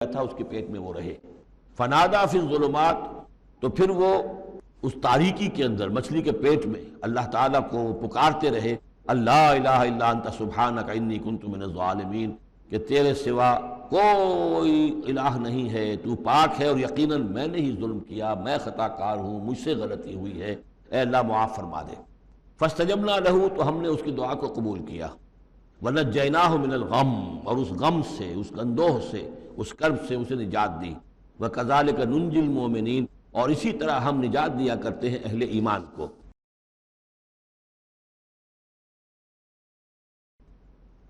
تھا اس کے پیٹ میں وہ رہے۔ فنادا فی الظلمات، تو پھر وہ اس تاریکی کے اندر مچھلی کے پیٹ میں اللہ تعالیٰ کو پکارتے رہے، اللہ الہ الا انت سبحانک انی کنت من الظالمین، کہ تیرے سوا کوئی الہ نہیں ہے، تو پاک ہے اور یقیناً میں نے ہی ظلم کیا، میں خطا کار ہوں، مجھ سے غلطی ہوئی ہے، اے اللہ معاف فرما دے۔ فاستجبنا لہ، تو ہم نے اس کی دعا کو قبول کیا، ونجیناہ من الغم، اور اس غم سے، اس اندوہ سے، اس کرب سے اسے نجات دی، وکذالک ننجی المؤمنین، اور اسی طرح ہم نجات دیا کرتے ہیں اہل ایمان کو۔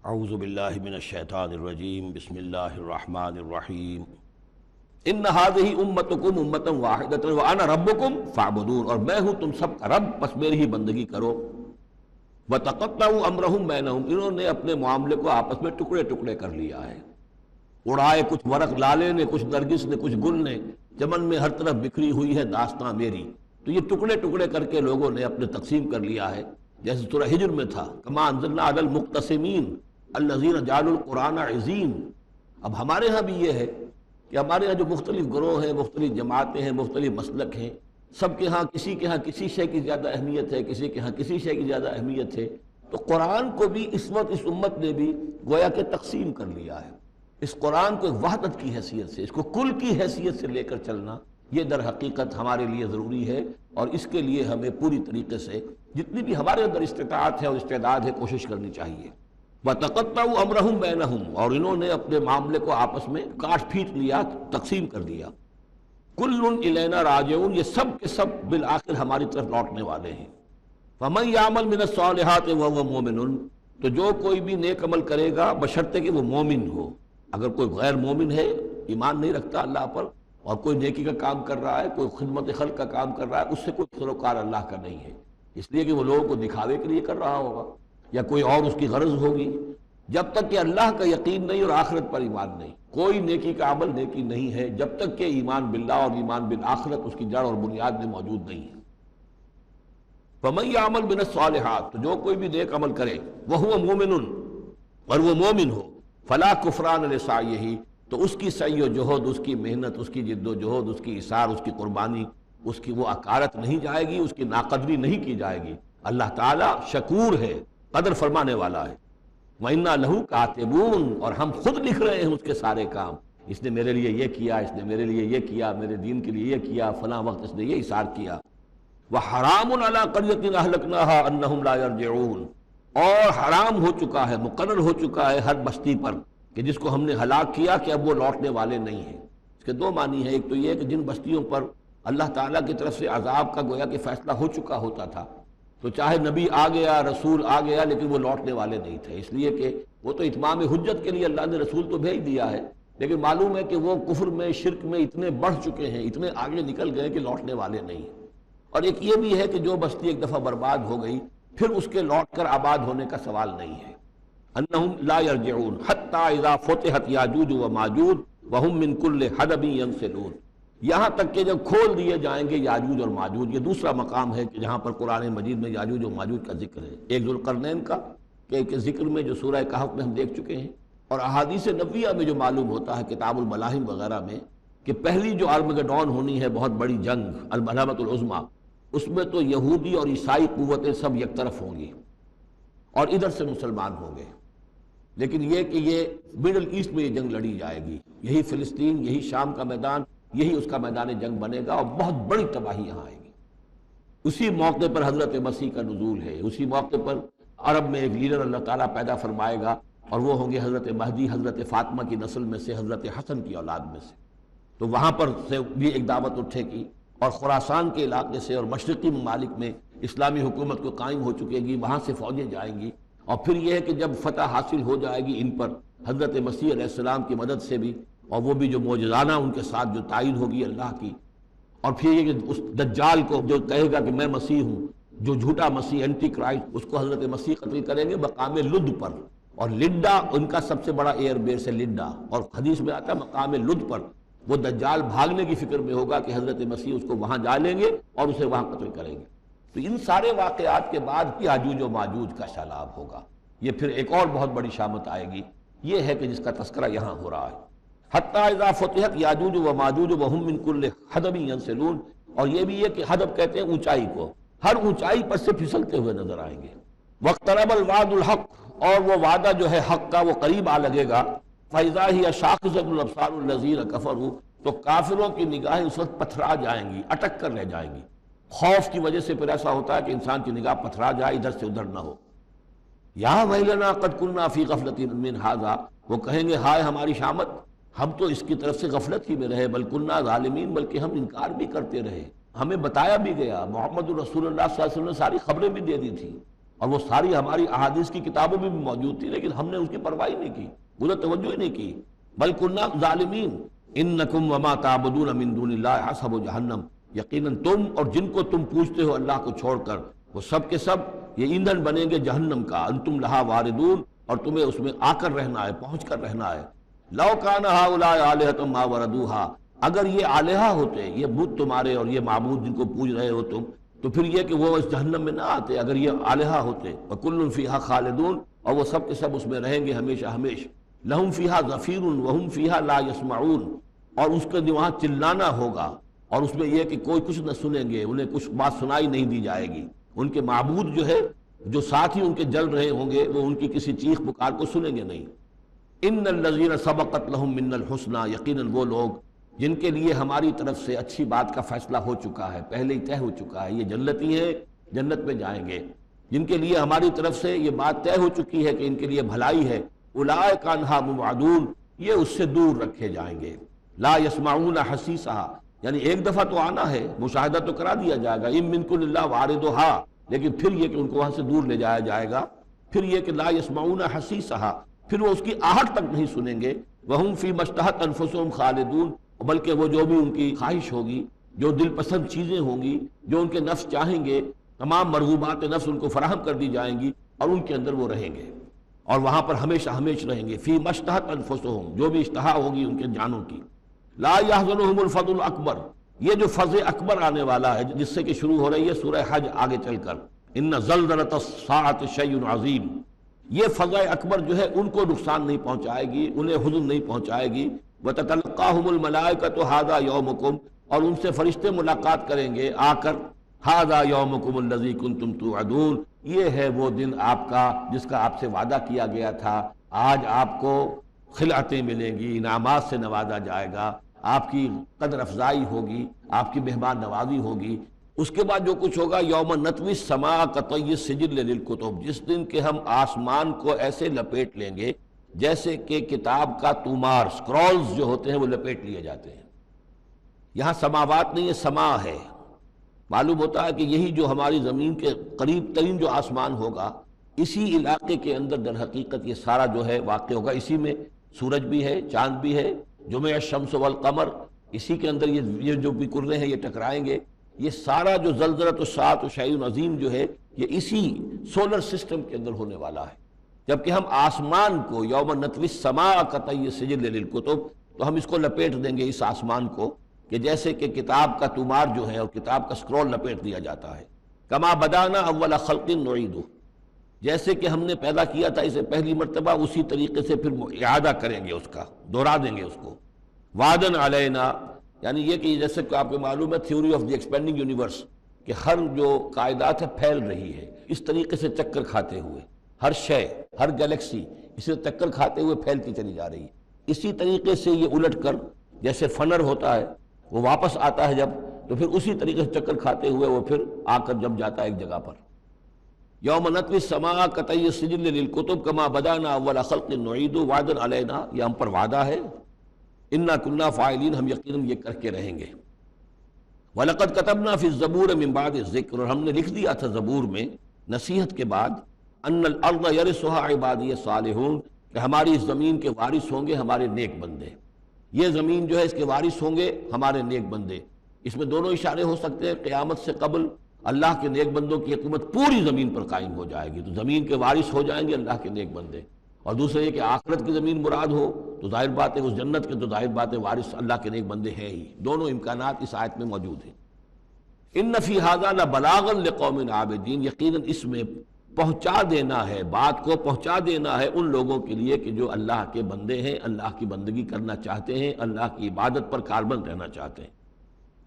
اعوذ باللہ من الشیطان الرجیم، بسم اللہ الرحمن الرحیم۔ ان هذه امتکم امۃ واحدۃ وانا ربکم فاعبدون، اور میں ہوں تم سب کا رب، بس میری ہی بندگی کرو۔ وتقطعوا امرهم بینہم، انہوں نے اپنے معاملے کو آپس میں ٹکڑے ٹکڑے کر لیا ہے، اڑائے کچھ ورق لالے نے، کچھ نرگس نے، کچھ گل نے، چمن میں ہر طرف بکھری ہوئی ہے داستاں میری، تو یہ ٹکڑے ٹکڑے کر کے لوگوں نے اپنے تقسیم کر لیا ہے، جیسے سورہ ہجر میں تھا، کما انزلنا علی المقتسمین الذین جعلوا القرآن عظیم۔ اب ہمارے ہاں بھی یہ ہے کہ ہمارے ہاں جو مختلف گروہ ہیں، مختلف جماعتیں ہیں، مختلف مسلک ہیں، سب کے ہاں کسی شے کی زیادہ اہمیت ہے، کسی کے ہاں کسی شے کی زیادہ اہمیت ہے، تو قرآن کو بھی اس وقت اس امت نے بھی گویا کہ تقسیم کر لیا ہے۔ اس قرآن کو ایک وحدت کی حیثیت سے، اس کو کل کی حیثیت سے لے کر چلنا، یہ در حقیقت ہمارے لیے ضروری ہے، اور اس کے لیے ہمیں پوری طریقے سے جتنی بھی ہمارے اندر استطاعت ہے اور استعداد ہے کوشش کرنی چاہیے۔ وَتَقَطَّعُوا أَمْرَهُمْ بَيْنَهُمْ، اور انہوں نے اپنے معاملے کو آپس میں کاٹ پھینٹ لیا، تقسیم کر دیا۔ كُلٌّ إِلَيْنَا راجعون، یہ سب کے سب بالآخر ہماری طرف لوٹنے والے ہیں۔ فَمَن يَعْمَلْ مِنَ الصَّالِحَاتِ وَهُوَ مُؤْمِنٌ، تو جو کوئی بھی نیک عمل کرے گا بشرطے کہ وہ مومن ہو۔ اگر کوئی غیر مومن ہے، ایمان نہیں رکھتا اللہ پر، اور کوئی نیکی کا کام کر رہا ہے، کوئی خدمت خلق کا کام کر رہا ہے، اس سے کوئی سروکار اللہ کا نہیں ہے، اس لیے کہ وہ لوگوں کو دکھاوے کے لیے کر رہا ہوگا، یا کوئی اور اس کی غرض ہوگی۔ جب تک کہ اللہ کا یقین نہیں اور آخرت پر ایمان نہیں، کوئی نیکی کا عمل نیکی نہیں ہے جب تک کہ ایمان باللہ اور ایمان بالآخرت اس کی جڑ اور بنیاد میں موجود نہیں ہے۔ فَمَن يَعْمَلْ مِنَ الصَّالِحَاتِ، تو جو کوئی بھی نیک عمل کرے، وَهُوَ مُؤْمِنٌ، اور وہ مومن ہو، فَلَا كُفْرَانَ لِسَعْيِهِ، تو اس کی سعی و جہد، اس کی محنت، اس کی جد و جہد، اس کی ایثار، اس کی قربانی، اس کی وہ اکارت نہیں جائے گی، اس کی ناقدری نہیں کی جائے گی۔ اللہ تعالیٰ شکور ہے، قدر فرمانے والا ہے۔ وَإِنَّا لَهُ كَاتِبُونَ، اور ہم خود لکھ رہے ہیں اس کے سارے کام، اس نے میرے لیے یہ کیا، اس نے میرے لیے یہ کیا، میرے دین کے لیے یہ کیا، فلاں وقت اس نے یہ ایثار کیا۔ وَحَرَامٌ عَلَىٰ قَرْيَةٍ أَهْلَكْنَاهَا أَنَّهُمْ لَا يَرْجِعُونَ، اور حرام ہو چکا ہے، مقرر ہو چکا ہے ہر بستی پر کہ جس کو ہم نے ہلاک کیا کہ اب وہ لوٹنے والے نہیں ہیں۔ اس کے دو معنی ہیں، ایک تو یہ کہ جن بستیوں پر اللہ تعالیٰ کی طرف سے عذاب کا گویا کہ فیصلہ ہو چکا ہوتا تھا، تو چاہے نبی آ گیا، رسول آ گیا، لیکن وہ لوٹنے والے نہیں تھے، اس لیے کہ وہ تو اتمام حجت کے لیے اللہ نے رسول تو بھیج دیا ہے، لیکن معلوم ہے کہ وہ کفر میں، شرک میں اتنے بڑھ چکے ہیں، اتنے آگے نکل گئے کہ لوٹنے والے نہیں ہیں۔ اور ایک یہ بھی ہے کہ جو بستی ایک دفعہ برباد ہو گئی، پھر اس کے لوٹ کر آباد ہونے کا سوال نہیں ہے۔ انہم لا یرجعون حتی اذا فتحت یاجوج و ماجوج وہم من کل حدب ینسلون، یہاں تک کہ جب کھول دیے جائیں گے یاجوج اور ماجوج۔ یہ دوسرا مقام ہے کہ جہاں پر قرآن مجید میں یاجوج و ماجوج کا ذکر ہے، ایک ذوالقرنین کا کہ ذکر میں جو سورہ کہف میں ہم دیکھ چکے ہیں، اور احادیث نبویہ میں جو معلوم ہوتا ہے کتاب الملاحم وغیرہ میں، کہ پہلی جو آرمگڈون ہونی ہے، بہت بڑی جنگ، الملحمۃ العظمیٰ، اس میں تو یہودی اور عیسائی قوتیں سب یک طرف ہوں گی اور ادھر سے مسلمان ہوں گے، لیکن یہ کہ یہ مڈل ایسٹ میں یہ جنگ لڑی جائے گی، یہی فلسطین، یہی شام کا میدان، یہی اس کا میدان جنگ بنے گا، اور بہت بڑی تباہی یہاں آئے گی۔ اسی موقع پر حضرت مسیح کا نزول ہے، اسی موقع پر عرب میں ایک لیڈر اللہ تعالیٰ پیدا فرمائے گا، اور وہ ہوں گے حضرت مہدی، حضرت فاطمہ کی نسل میں سے، حضرت حسن کی اولاد میں سے۔ تو وہاں پر سے بھی ایک دعوت اٹھے گی، اور خراسان کے علاقے سے اور مشرقی ممالک میں اسلامی حکومت کو قائم ہو چکے گی، وہاں سے فوجیں جائیں گی، اور پھر یہ ہے کہ جب فتح حاصل ہو جائے گی ان پر حضرت مسیح علیہ السلام کی مدد سے بھی، اور وہ بھی جو معجزانہ ان کے ساتھ جو تائید ہوگی اللہ کی، اور پھر یہ کہ اس دجال کو جو کہے گا کہ میں مسیح ہوں، جو جھوٹا مسیح اینٹی کرائسٹ، اس کو حضرت مسیح قتل کریں گے مقام لد پر، اور لڈا ان کا سب سے بڑا ایئر بیس ہے لڈا، اور حدیث میں آتا ہے مقام لد پر وہ دجال بھاگنے کی فکر میں ہوگا کہ حضرت مسیح اس کو وہاں جا لیں گے اور اسے وہاں قتل کریں گے۔ تو ان سارے واقعات کے بعد یاجوج و ماجوج کا سیلاب ہوگا، یہ پھر ایک اور بہت بڑی شامت آئے گی، یہ ہے کہ جس کا تذکرہ یہاں ہو رہا ہے۔ حتی اذا فتحت یاجوج و ماجوج وہم من کل حدب ینسلون، اور یہ بھی ہے کہ حدب کہتے ہیں اونچائی کو، ہر اونچائی پر سے پھسلتے ہوئے نظر آئیں گے۔ واقترب الوعد الحق، اور وہ وعدہ جو ہے حق کا وہ قریب آ لگے گا۔ فاذا ہی شاخصۃ الابصار الذین کفروا، تو کافروں کی نگاہیں اس وقت پتھرا جائیں گی، اٹک کر رہ جائیں گی۔ خوف کی وجہ سے پھر ایسا ہوتا ہے کہ انسان کی نگاہ پتھرا جائے، ادھر سے ادھر نہ ہو۔ یا ویلنا قد کننا فی غفلۃ من ھذا، وہ کہیں گے ہائے ہماری شامت، ہم تو اس کی طرف سے غفلت ہی میں رہے، بل کننا ظالمین، بلکہ ہم انکار بھی کرتے رہے، ہمیں بتایا بھی گیا، محمد رسول اللہ صلی اللہ علیہ وسلم نے ساری خبریں بھی دے دی تھی، اور وہ ساری ہماری احادیث کی کتابوں میں بھی موجود تھی، لیکن ہم نے اس کی پرواہ ہی نہیں کی، ادھر توجہ ہی نہیں کی۔ بل کننا ظالمین انکم وما تعبدون من دون اللہ حسب جہنم، یقیناً تم اور جن کو تم پوجتے ہو اللہ کو چھوڑ کر، وہ سب کے سب یہ ایندھن بنیں گے جہنم کا، انتم لہا واردون، اور تمہیں اس میں آ کر رہنا ہے، پہنچ کر رہنا ہے۔ لو کان ہؤلاء آلہۃ ما وردوہا، اگر یہ آلہہ ہوتے، یہ بت تمہارے اور یہ معبود جن کو پوج رہے ہو تم، تو پھر یہ کہ وہ اس جہنم میں نہ آتے اگر یہ آلہہ ہوتے۔ وکل فیہا خالدون، اور وہ سب کے سب اس میں رہیں گے ہمیشہ ہمیشہ۔ لہم فیہا زفیر وہم فیہا لا یسمعون، اور اس کے وہاں چلانا ہوگا، اور اس میں یہ کہ کوئی کچھ نہ سنیں گے، انہیں کچھ بات سنائی نہیں دی جائے گی۔ ان کے معبود جو ہے، جو ساتھی ان کے جل رہے ہوں گے، وہ ان کی کسی چیخ پکار کو سنیں گے نہیں۔ ان الذین سبقت لہم من الحسنی، یقیناً وہ لوگ جن کے لیے ہماری طرف سے اچھی بات کا فیصلہ ہو چکا ہے، پہلے ہی طے ہو چکا ہے، یہ جنتی ہیں، جنت میں جائیں گے، جن کے لیے ہماری طرف سے یہ بات طے ہو چکی ہے کہ ان کے لیے بھلائی ہے، اولئک عنہا مبعدون، یہ اس سے دور رکھے جائیں گے۔ لا یسمعون حسیسہا، یعنی ایک دفعہ تو آنا ہے، مشاہدہ تو کرا دیا جائے گا، ان منکم الا واردھا، لیکن پھر یہ کہ ان کو وہاں سے دور لے جایا جائے گا، پھر یہ کہ لا یسمعون حسیسہا، پھر وہ اس کی آہٹ تک نہیں سنیں گے۔ وہم فی ما اشتہت انفسہم خالدون، بلکہ وہ جو بھی ان کی خواہش ہوگی، جو دل پسند چیزیں ہوں گی، جو ان کے نفس چاہیں گے، تمام مرغوبات نفس ان کو فراہم کر دی جائیں گی، اور ان کے اندر وہ رہیں گے، اور وہاں پر ہمیشہ ہمیشہ رہیں گے۔ فی ما اشتہت انفسہم، جو بھی اشتہا ہوگی ان کے جانوں کی۔ لا یحزنہم الفزع الاکبر، یہ جو فزع اکبر آنے والا ہے، جس سے کہ شروع ہو رہی ہے سورہ حج آگے چل کر، ان زلزلۃ الساعۃ شیء عظیم، یہ فزع اکبر جو ہے ان کو نقصان نہیں پہنچائے گی، انہیں حزن نہیں پہنچائے گی۔ وتتلقاہم الملائکۃ ھذا یومکم، اور ان سے فرشتے ملاقات کریں گے آ کر، ھذا یومکم الذی کنتم توعدون، یہ ہے وہ دن آپ کا جس کا آپ سے وعدہ کیا گیا تھا، آج آپ کو خلعتیں ملیں گی، انعامات سے نوازا جائے گا، آپ کی قدر افزائی ہوگی، آپ کی مہمان نوازی ہوگی۔ اس کے بعد جو کچھ ہوگا، یوم نطوی السماء کطی السجل للکتب، جس دن کہ ہم آسمان کو ایسے لپیٹ لیں گے جیسے کہ کتاب کا تومار، سکرولز جو ہوتے ہیں وہ لپیٹ لیے جاتے ہیں۔ یہاں سماوات نہیں ہے، سما ہے۔ معلوم ہوتا ہے کہ یہی جو ہماری زمین کے قریب ترین جو آسمان ہوگا، اسی علاقے کے اندر در حقیقت یہ سارا جو ہے واقع ہوگا، اسی میں سورج بھی ہے، چاند بھی ہے، جمع الشمس والقمر، اسی کے اندر یہ جو بھی کرے ہیں یہ ٹکرائیں گے۔ یہ سارا جو زلزلۃ الساعۃ شیء عظیم جو ہے، یہ اسی سولر سسٹم کے اندر ہونے والا ہے۔ جبکہ ہم آسمان کو یوم نطوی السماء کطی السجل للکتب، تو ہم اس کو لپیٹ دیں گے، اس آسمان کو، کہ جیسے کہ کتاب کا تومار جو ہے اور کتاب کا سکرول لپیٹ دیا جاتا ہے۔ کما بدانا اول خلق نعیدہ، جیسے کہ ہم نے پیدا کیا تھا اسے پہلی مرتبہ، اسی طریقے سے پھر اعادہ کریں گے، اس کا دوہرا دیں گے اس کو۔ وعدن علینا، یعنی یہ کہ جیسے کہ آپ کو معلوم ہے theory of the expanding universe, کہ ہر جو کائنات ہے پھیل رہی ہے اس طریقے سے چکر کھاتے ہوئے، ہر شے، ہر گلیکسی اسے چکر کھاتے ہوئے پھیلتی چلی جا رہی ہے۔ اسی طریقے سے یہ الٹ کر، جیسے فنر ہوتا ہے وہ واپس آتا ہے جب، تو پھر اسی طریقے سے چکر کھاتے ہوئے وہ پھر آ کر جب جاتا ہے ایک جگہ پر۔ یوم نطوی السماء کطی السجل للکتب کما بدانا اول خلق نعید وعدا علینا، یہ ہم پر وعدہ ہے، انا کنا فاعلین، ہم یقیناً یہ کر کے رہیں گے۔ وَلَقَدْ كَتَبْنَا فِي الزَّبُورِ مِن بَعْدِ الذِّكْرِ، اور ہم نے لکھ دیا تھا زبور میں نصیحت کے بعد، ان الارض یرثها عبادی الصالحون، کہ ہماری اس زمین کے وارث ہوں گے ہمارے نیک بندے، یہ زمین جو ہے اس کے وارث ہوں گے ہمارے نیک بندے۔ اس میں دونوں اشارے ہو سکتے ہیں، قیامت سے قبل اللہ کے نیک بندوں کی حکومت پوری زمین پر قائم ہو جائے گی، تو زمین کے وارث ہو جائیں گے اللہ کے نیک بندے، اور دوسرے یہ کہ آخرت کی زمین مراد ہو تو ظاہر بات ہے اس جنت کے، تو ظاہر بات ہے وارث اللہ کے نیک بندے ہیں ہی۔ دونوں امکانات اس آیت میں موجود ہیں۔ ان فی ھذا لبلاغا لقوم عابدین، یقیناً اس میں پہنچا دینا ہے، بات کو پہنچا دینا ہے ان لوگوں کے لیے کہ جو اللہ کے بندے ہیں، اللہ کی بندگی کرنا چاہتے ہیں، اللہ کی عبادت پر کاربند رہنا چاہتے ہیں۔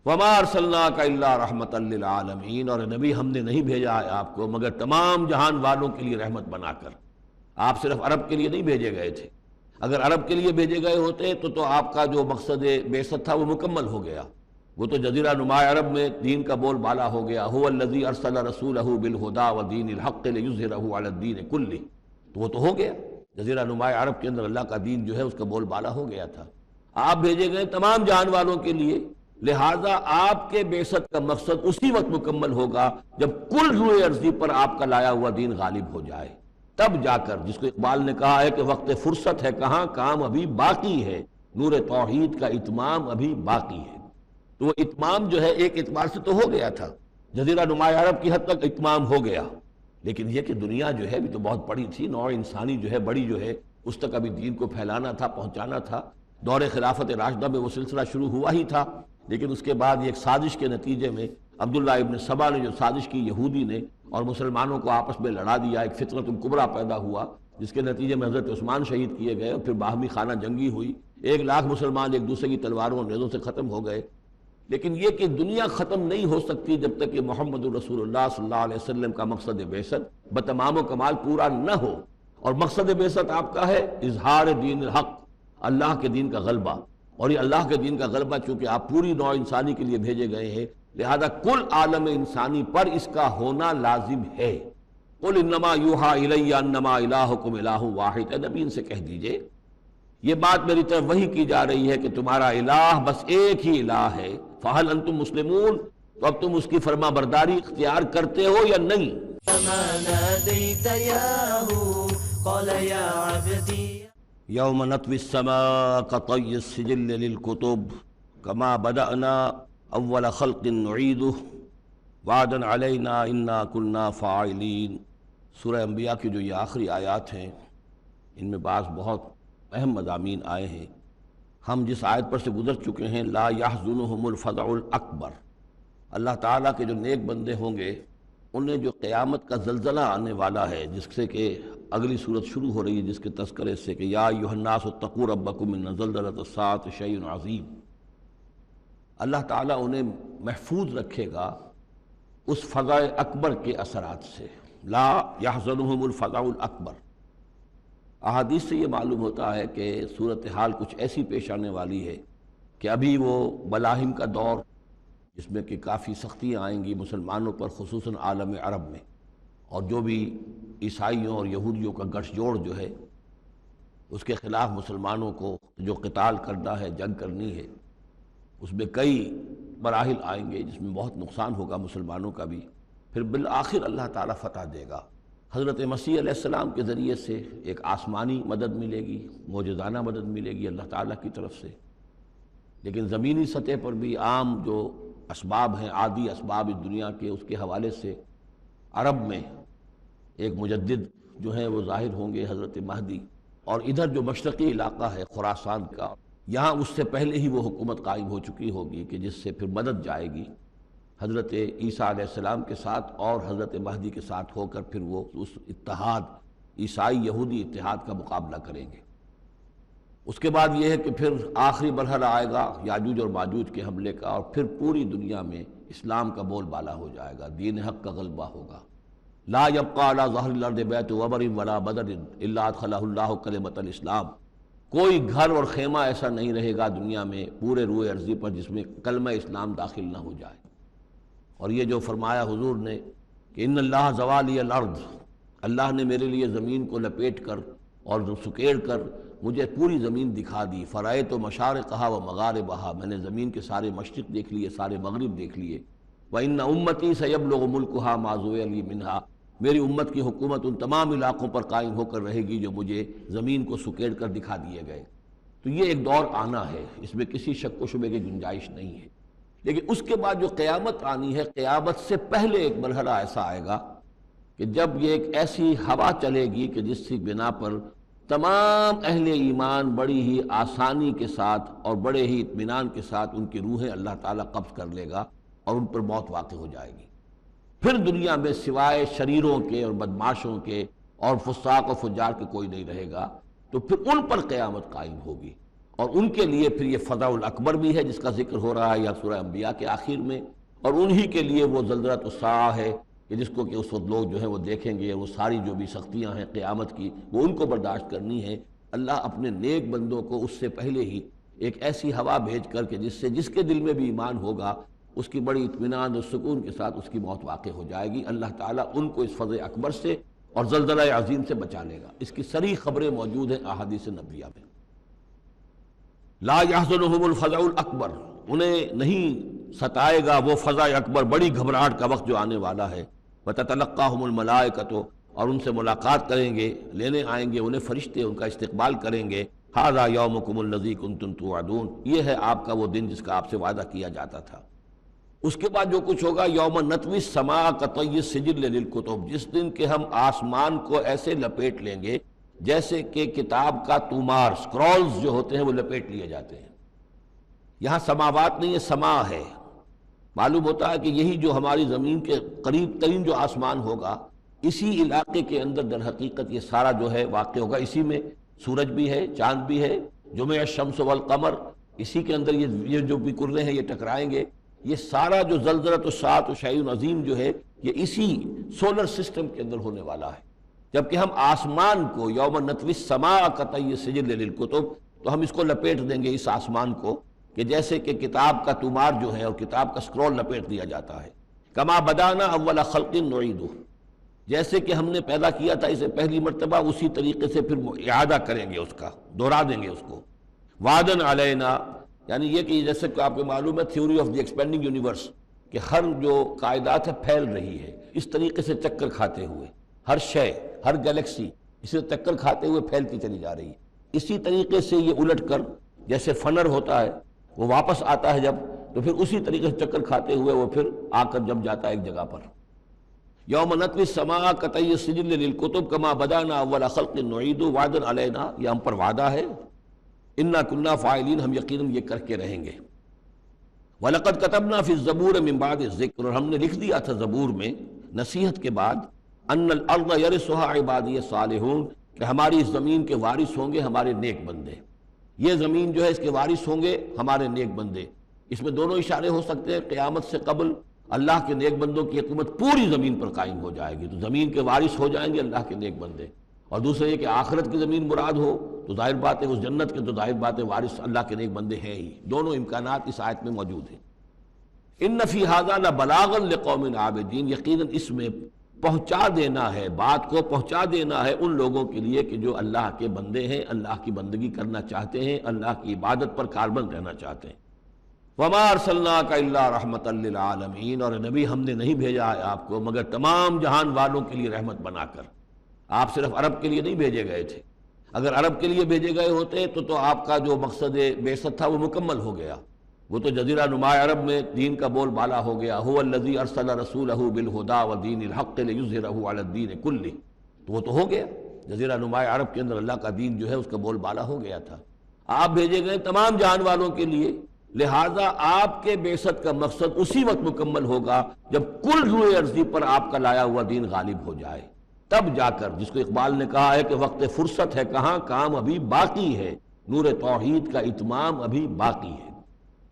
وَمَا أَرْسَلْنَاكَ إِلَّا رَحْمَةً لِّلْعَالَمِينَ، اور نبی ہم نے نہیں بھیجا ہے آپ کو مگر تمام جہان والوں کے لیے رحمت بنا کر۔ آپ صرف عرب کے لیے نہیں بھیجے گئے تھے، اگر عرب کے لیے بھیجے گئے ہوتے تو آپ کا جو مقصد بعثت تھا وہ مکمل ہو گیا، وہ تو جزیرہ نما عرب میں دین کا بول بالا ہو گیا۔ هو الذی ارسل رسولہ بالہدی ودین الحق لیظہرہ علی الدین کلہ، تو وہ تو ہو گیا، جزیرہ نما عرب کے اندر اللہ کا دین جو ہے اس کا بول بالا ہو گیا تھا۔ آپ بھیجے گئے تمام جہان والوں کے لیے، لہٰذا آپ کے بعثت کا مقصد اسی وقت مکمل ہوگا جب کل روئے ارضی پر آپ کا لایا ہوا دین غالب ہو جائے، تب جا کر، جس کو اقبال نے کہا ہے کہ وقت فرصت ہے کہاں، کام ابھی باقی ہے، نور توحید کا اتمام ابھی باقی ہے۔ تو وہ اتمام جو ہے ایک اعتبار سے تو ہو گیا تھا، جزیرہ نما عرب کی حد تک اتمام ہو گیا، لیکن یہ کہ دنیا جو ہے ابھی تو بہت بڑی تھی، نوع انسانی جو ہے بڑی جو ہے اس تک ابھی دین کو پھیلانا تھا، پہنچانا تھا۔ دور خلافت راشدہ میں وہ سلسلہ شروع ہوا ہی تھا، لیکن اس کے بعد ایک سازش کے نتیجے میں عبداللہ ابن سبا نے جو سازش کی یہودی نے، اور مسلمانوں کو آپس میں لڑا دیا، ایک فتنۃ الکبریٰ پیدا ہوا جس کے نتیجے میں حضرت عثمان شہید کیے گئے، اور پھر باہمی خانہ جنگی ہوئی، 1,00,000 مسلمان ایک دوسرے کی تلواروں اور نیزوں سے ختم ہو گئے۔ لیکن یہ کہ دنیا ختم نہیں ہو سکتی جب تک کہ محمد رسول اللہ صلی اللہ علیہ وسلم کا مقصد بعثت بتمام و کمال پورا نہ ہو، اور مقصد بعثت آپ کا ہے اظہار دین الحق، اللہ کے دین کا غلبہ، اور یہ اللہ کے دین کا غلبہ چونکہ آپ پوری نوع انسانی کے لیے بھیجے گئے ہیں، لہذا کل عالم انسانی پر اس کا ہونا لازم ہے۔ قُلْ إِنَّمَا يُوحَىٰ إِلَيَّ أَنَّمَا إِلَٰهُكُمْ إِلَٰهٌ وَاحِدٌ، اے نبی ان سے کہہ دیجئے یہ بات میری طرف وحی کی جا رہی ہے کہ تمہارا الہ بس ایک ہی الہ ہے، فَهَلْ أَنْتُمْ مُسْلِمُونَ، تو اب تم اس کی فرما برداری اختیار کرتے ہو یا نہیں؟ فَمَا نَادَيْتَ يَاهُ قَالَ يَا عَبْدِي يوم نطوی السماء كطي السجل للكتب كما بدأنا اول خلق نعيده وعدا علينا انا كنا فاعلين۔ سورہ انبیاء کی جو یہ آخری آیات ہیں، ان میں بعض بہت اہم مضامین آئے ہیں۔ ہم جس آیت پر سے گزر چکے ہیں، لا يحزنهم الفزع الاکبر، اللہ تعالیٰ کے جو نیک بندے ہوں گے انہیں جو قیامت کا زلزلہ آنے والا ہے، جس سے کہ اگلی صورت شروع ہو رہی ہے جس کے تذکرے سے کہ یا ایھا الناس اتقوا ربکم ان زلزلۃ الساعۃ شیء عظیم، اللہ تعالیٰ انہیں محفوظ رکھے گا اس فزع اکبر کے اثرات سے۔ لا يحزنهم الفزع الاکبر، احادیث سے یہ معلوم ہوتا ہے کہ صورتحال کچھ ایسی پیش آنے والی ہے کہ ابھی وہ ملاحم کا دور، جس میں کہ کافی سختیاں آئیں گی مسلمانوں پر، خصوصاً عالم عرب میں، اور جو بھی عیسائیوں اور یہودیوں کا گٹھ جوڑ جو ہے اس کے خلاف مسلمانوں کو جو قتال کرنا ہے، جنگ کرنی ہے، اس میں کئی مراحل آئیں گے جس میں بہت نقصان ہوگا مسلمانوں کا بھی، پھر بالآخر اللہ تعالیٰ فتح دے گا۔ حضرت مسیح علیہ السلام کے ذریعے سے ایک آسمانی مدد ملے گی، معجزانہ مدد ملے گی اللہ تعالیٰ کی طرف سے، لیکن زمینی سطح پر بھی عام جو اسباب ہیں، عادی اسباب اس دنیا کے، اس کے حوالے سے عرب میں ایک مجدد جو ہیں وہ ظاہر ہوں گے، حضرت مہدی، اور ادھر جو مشرقی علاقہ ہے خراسان کا، یہاں اس سے پہلے ہی وہ حکومت قائم ہو چکی ہوگی کہ جس سے پھر مدد جائے گی حضرت عیسیٰ علیہ السلام کے ساتھ اور حضرت مہدی کے ساتھ ہو کر، پھر وہ اس اتحاد، عیسائی یہودی اتحاد کا مقابلہ کریں گے۔ اس کے بعد یہ ہے کہ پھر آخری مرحلہ آئے گا یاجوج اور ماجوج کے حملے کا، اور پھر پوری دنیا میں اسلام کا بول بالا ہو جائے گا، دین حق کا غلبہ ہوگا۔ لا يبقى على ظهر الارض بیت وبر ولا بدر الا ادخلہ اللہ کلمۃ الاسلام، کوئی گھر اور خیمہ ایسا نہیں رہے گا دنیا میں پورے روئے ارضی پر جس میں کلمہ اسلام داخل نہ ہو جائے۔ اور یہ جو فرمایا حضور نے کہ ان اللہ زوالی الارض، اللہ نے میرے لیے زمین کو لپیٹ کر اور سکیڑ کر مجھے پوری زمین دکھا دی، فرأیت مشارقہا و مغاربہا، میں نے زمین کے سارے مشرق دیکھ لیے، سارے مغرب دیکھ لیے۔ وَإِنَّ أُمَّتِي سَيَبْلُغُ مُلْكُهَا مَا زُوِّيَ لِي مِنْهَا، میری امت کی حکومت ان تمام علاقوں پر قائم ہو کر رہے گی جو مجھے زمین کو سکیڑ کر دکھا دیے گئے۔ تو یہ ایک دور آنا ہے، اس میں کسی شک و شبے کی گنجائش نہیں ہے، لیکن اس کے بعد جو قیامت آنی ہے، قیامت سے پہلے ایک مرحلہ ایسا آئے گا کہ جب یہ ایک ایسی ہوا چلے گی کہ جس کی بنا پر تمام اہل ایمان بڑی ہی آسانی کے ساتھ اور بڑے ہی اطمینان کے ساتھ ان کی روحیں اللہ تعالیٰ قبض کر لے گا اور ان پر موت واقع ہو جائے گی۔ پھر دنیا میں سوائے شریروں کے اور بدماشوں کے اور فساق و فجار کے کوئی نہیں رہے گا، تو پھر ان پر قیامت قائم ہوگی، اور ان کے لیے پھر یہ فضا الاکبر بھی ہے جس کا ذکر ہو رہا ہے یا سورہ انبیاء کے آخر میں، اور انہی کے لیے وہ زلزلۃ الساعہ ہے کہ جس کو کہ اس وقت لوگ جو ہے وہ دیکھیں گے، وہ ساری جو بھی سختیاں ہیں قیامت کی وہ ان کو برداشت کرنی ہے۔ اللہ اپنے نیک بندوں کو اس سے پہلے ہی ایک ایسی ہوا بھیج کر کے جس کے دل میں بھی ایمان ہوگا اس کی بڑی اطمینان اور سکون کے ساتھ اس کی موت واقع ہو جائے گی۔ اللہ تعالیٰ ان کو اس فضا اکبر سے اور زلزلہ عظیم سے بچا لے گا۔ اس کی صریح خبریں موجود ہیں احادیث نبویہ میں۔ لا يحزنهم الفزع الاکبر، انہیں نہیں ستائے گا وہ فضا اکبر، بڑی گھبراہٹ کا وقت جو آنے والا ہے۔ وتتلقاهم الملائکۃ، اور ان سے ملاقات کریں گے، لینے آئیں گے انہیں فرشتے، ان کا استقبال کریں گے۔ ھذا یومکم الذی کنتم توعدون، یہ ہے آپ کا وہ دن جس کا آپ سے وعدہ کیا جاتا تھا۔ اس کے بعد جو کچھ ہوگا، یوم نطوی السماء کطی السجل للکتب، جس دن کہ ہم آسمان کو ایسے لپیٹ لیں گے جیسے کہ کتاب کا تومار، سکرولز جو ہوتے ہیں وہ لپیٹ لیے جاتے ہیں۔ یہاں سماوات نہیں ہے، سما ہے۔ معلوم ہوتا ہے کہ یہی جو ہماری زمین کے قریب ترین جو آسمان ہوگا، اسی علاقے کے اندر در حقیقت یہ سارا جو ہے واقع ہوگا۔ اسی میں سورج بھی ہے، چاند بھی ہے، جمع الشمس والقمر، اسی کے اندر یہ جو بھی کرے ہیں یہ ٹکرائیں گے۔ یہ سارا جو زلزلۃ الساعۃ و شیء عظیم جو ہے یہ اسی سولر سسٹم کے اندر ہونے والا ہے۔ جبکہ ہم آسمان کو یوم نطوی السماء کطی السجل للکتب، تو ہم اس کو لپیٹ دیں گے اس آسمان کو کہ جیسے کہ کتاب کا تومار جو ہے اور کتاب کا سکرول لپیٹ دیا جاتا ہے۔ کما بدانا اول خلق نعیدہ، جیسے کہ ہم نے پیدا کیا تھا اسے پہلی مرتبہ اسی طریقے سے پھر اعادہ کریں گے، اس کا دوہرا دیں گے اس کو۔ وعدن علینا، یعنی یہ کہ جیسے کہ آپ کو معلوم ہے theory of the expanding universe, کہ ہر جو کائنات ہے پھیل رہی ہے اس طریقے سے چکر کھاتے ہوئے، ہر شے، ہر گلیکسی اسے چکر کھاتے ہوئے پھیلتی چلی جا رہی ہے۔ اسی طریقے سے یہ الٹ کر جیسے فنر ہوتا ہے وہ واپس آتا ہے جب، تو پھر اسی طریقے سے چکر کھاتے ہوئے وہ پھر آ کر جم جاتا ہے ایک جگہ پر۔ یوم نطوی السماء کطی السجل للکتب کما بدانا اول خلق نعید وعدا علینا، یہ ہم پر وعدہ ہے۔ انا کنا فاعلین، ہم یقیناً یہ کر کے رہیں گے۔ وَلَقَدْ كَتَبْنَا فِي الزَّبُورِ مِن بَعْدِ الذِّكْرِ، اور ہم نے لکھ دیا تھا زبور میں نصیحت کے بعد، ان الارض یرثها عبادی الصالحون، کہ ہماری اس زمین کے وارث ہوں گے ہمارے نیک بندے۔ یہ زمین جو ہے اس کے وارث ہوں گے ہمارے نیک بندے۔ اس میں دونوں اشارے ہو سکتے ہیں، قیامت سے قبل اللہ کے نیک بندوں کی حکومت پوری زمین پر قائم ہو جائے گی، تو زمین کے وارث ہو جائیں گے اللہ کے نیک بندے۔ اور دوسرے یہ کہ آخرت کی زمین مراد ہو تو ظاہر بات ہے اس جنت کے تو ظاہر بات ہے وارث اللہ کے نیک بندے ہیں ہی۔ دونوں امکانات اس آیت میں موجود ہیں۔ ان فی ھذا لبلاغا لقوم عابدین، یقیناً اس میں پہنچا دینا ہے، بات کو پہنچا دینا ہے ان لوگوں کے لیے کہ جو اللہ کے بندے ہیں، اللہ کی بندگی کرنا چاہتے ہیں، اللہ کی عبادت پر کاربند رہنا چاہتے ہیں۔ وما ارسلناک الا رحمۃ للعالمین، اور نبی ہم نے نہیں بھیجا ہے آپ کو مگر تمام جہان والوں کے لیے رحمت بنا کر۔ آپ صرف عرب کے لیے نہیں بھیجے گئے تھے، اگر عرب کے لیے بھیجے گئے ہوتے تو آپ کا جو مقصد بعثت تھا وہ مکمل ہو گیا، وہ تو جزیرہ نما عرب میں دین کا بول بالا ہو گیا۔ هو الذی ارسل رسولہ بالہدی ودین الحق لیظہرہ علی الدین کلہ، تو وہ تو ہو گیا، جزیرہ نما عرب کے اندر اللہ کا دین جو ہے اس کا بول بالا ہو گیا تھا۔ آپ بھیجے گئے تمام جہان والوں کے لیے، لہٰذا آپ کے بعثت کا مقصد اسی وقت مکمل ہوگا جب کل روئے ارضی پر آپ کا لایا ہوا دین غالب ہو جائے، تب جا کر، جس کو اقبال نے کہا ہے کہ وقت فرصت ہے کہاں، کام ابھی باقی ہے، نور توحید کا اتمام ابھی باقی ہے۔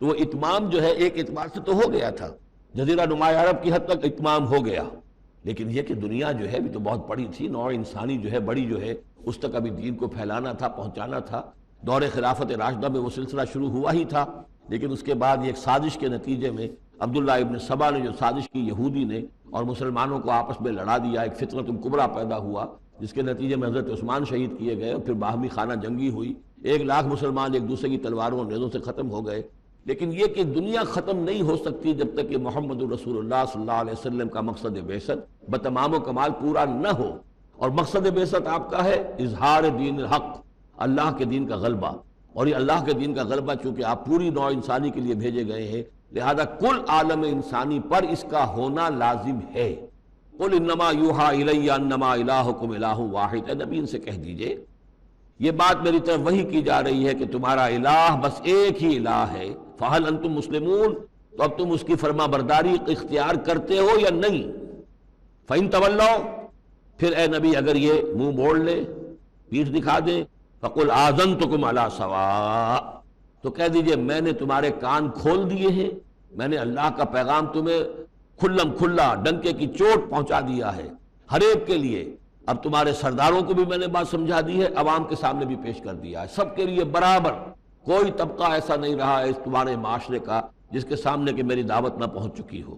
تو وہ اتمام جو ہے ایک اعتبار سے تو ہو گیا تھا، جزیرہ نما عرب کی حد تک اتمام ہو گیا، لیکن یہ کہ دنیا جو ہے بھی تو بہت بڑی تھی، نوع انسانی جو ہے بڑی جو ہے اس تک ابھی دین کو پھیلانا تھا، پہنچانا تھا۔ دور خلافت راشدہ میں وہ سلسلہ شروع ہوا ہی تھا، لیکن اس کے بعد ایک سازش کے نتیجے میں عبداللہ ابن سبا نے جو سازش کی یہودی نے، اور مسلمانوں کو آپس میں لڑا دیا، ایک فتنۃ الکبریٰ پیدا ہوا جس کے نتیجے میں حضرت عثمان شہید کیے گئے، اور پھر باہمی خانہ جنگی ہوئی، 1,00,000 مسلمان ایک دوسرے کی تلواروں اور نیزوں سے ختم ہو گئے۔ لیکن یہ کہ دنیا ختم نہیں ہو سکتی جب تک کہ محمد رسول اللہ صلی اللہ علیہ وسلم کا مقصد بعثت بتمام و کمال پورا نہ ہو، اور مقصد بعثت آپ کا ہے اظہار دین الحق، اللہ کے دین کا غلبہ، اور یہ اللہ کے دین کا غلبہ چونکہ آپ پوری نوع انسانی کے لیے بھیجے گئے ہیں، لہذا کل عالم انسانی پر اس کا ہونا لازم ہے۔ قل انما یوحی الی انما الہکم الہ واحد، اے نبی ان سے کہہ دیجئے یہ بات میری طرف وحی کی جا رہی ہے کہ تمہارا الہ بس ایک ہی الہ ہے، فہل انتم مسلمون، تو اب تم اس کی فرما برداری اختیار کرتے ہو یا نہیں؟ فَإِن تَوَلَّوْا، پھر اے نبی اگر یہ منہ موڑ لے، پیٹھ دکھا دیں، فَقُلْ آذَنْتُكُمْ عَلَىٰ سَوَاءٍ، تو کہہ دیجئے میں نے تمہارے کان کھول دیے ہیں، میں نے اللہ کا پیغام تمہیں کھلم کھلا ڈنکے کی چوٹ پہنچا دیا ہے ہر ایک کے لیے۔ اب تمہارے سرداروں کو بھی میں نے بات سمجھا دی ہے، عوام کے سامنے بھی پیش کر دیا ہے، سب کے لیے برابر۔ کوئی طبقہ ایسا نہیں رہا ہے اس تمہارے معاشرے کا جس کے سامنے کہ میری دعوت نہ پہنچ چکی ہو۔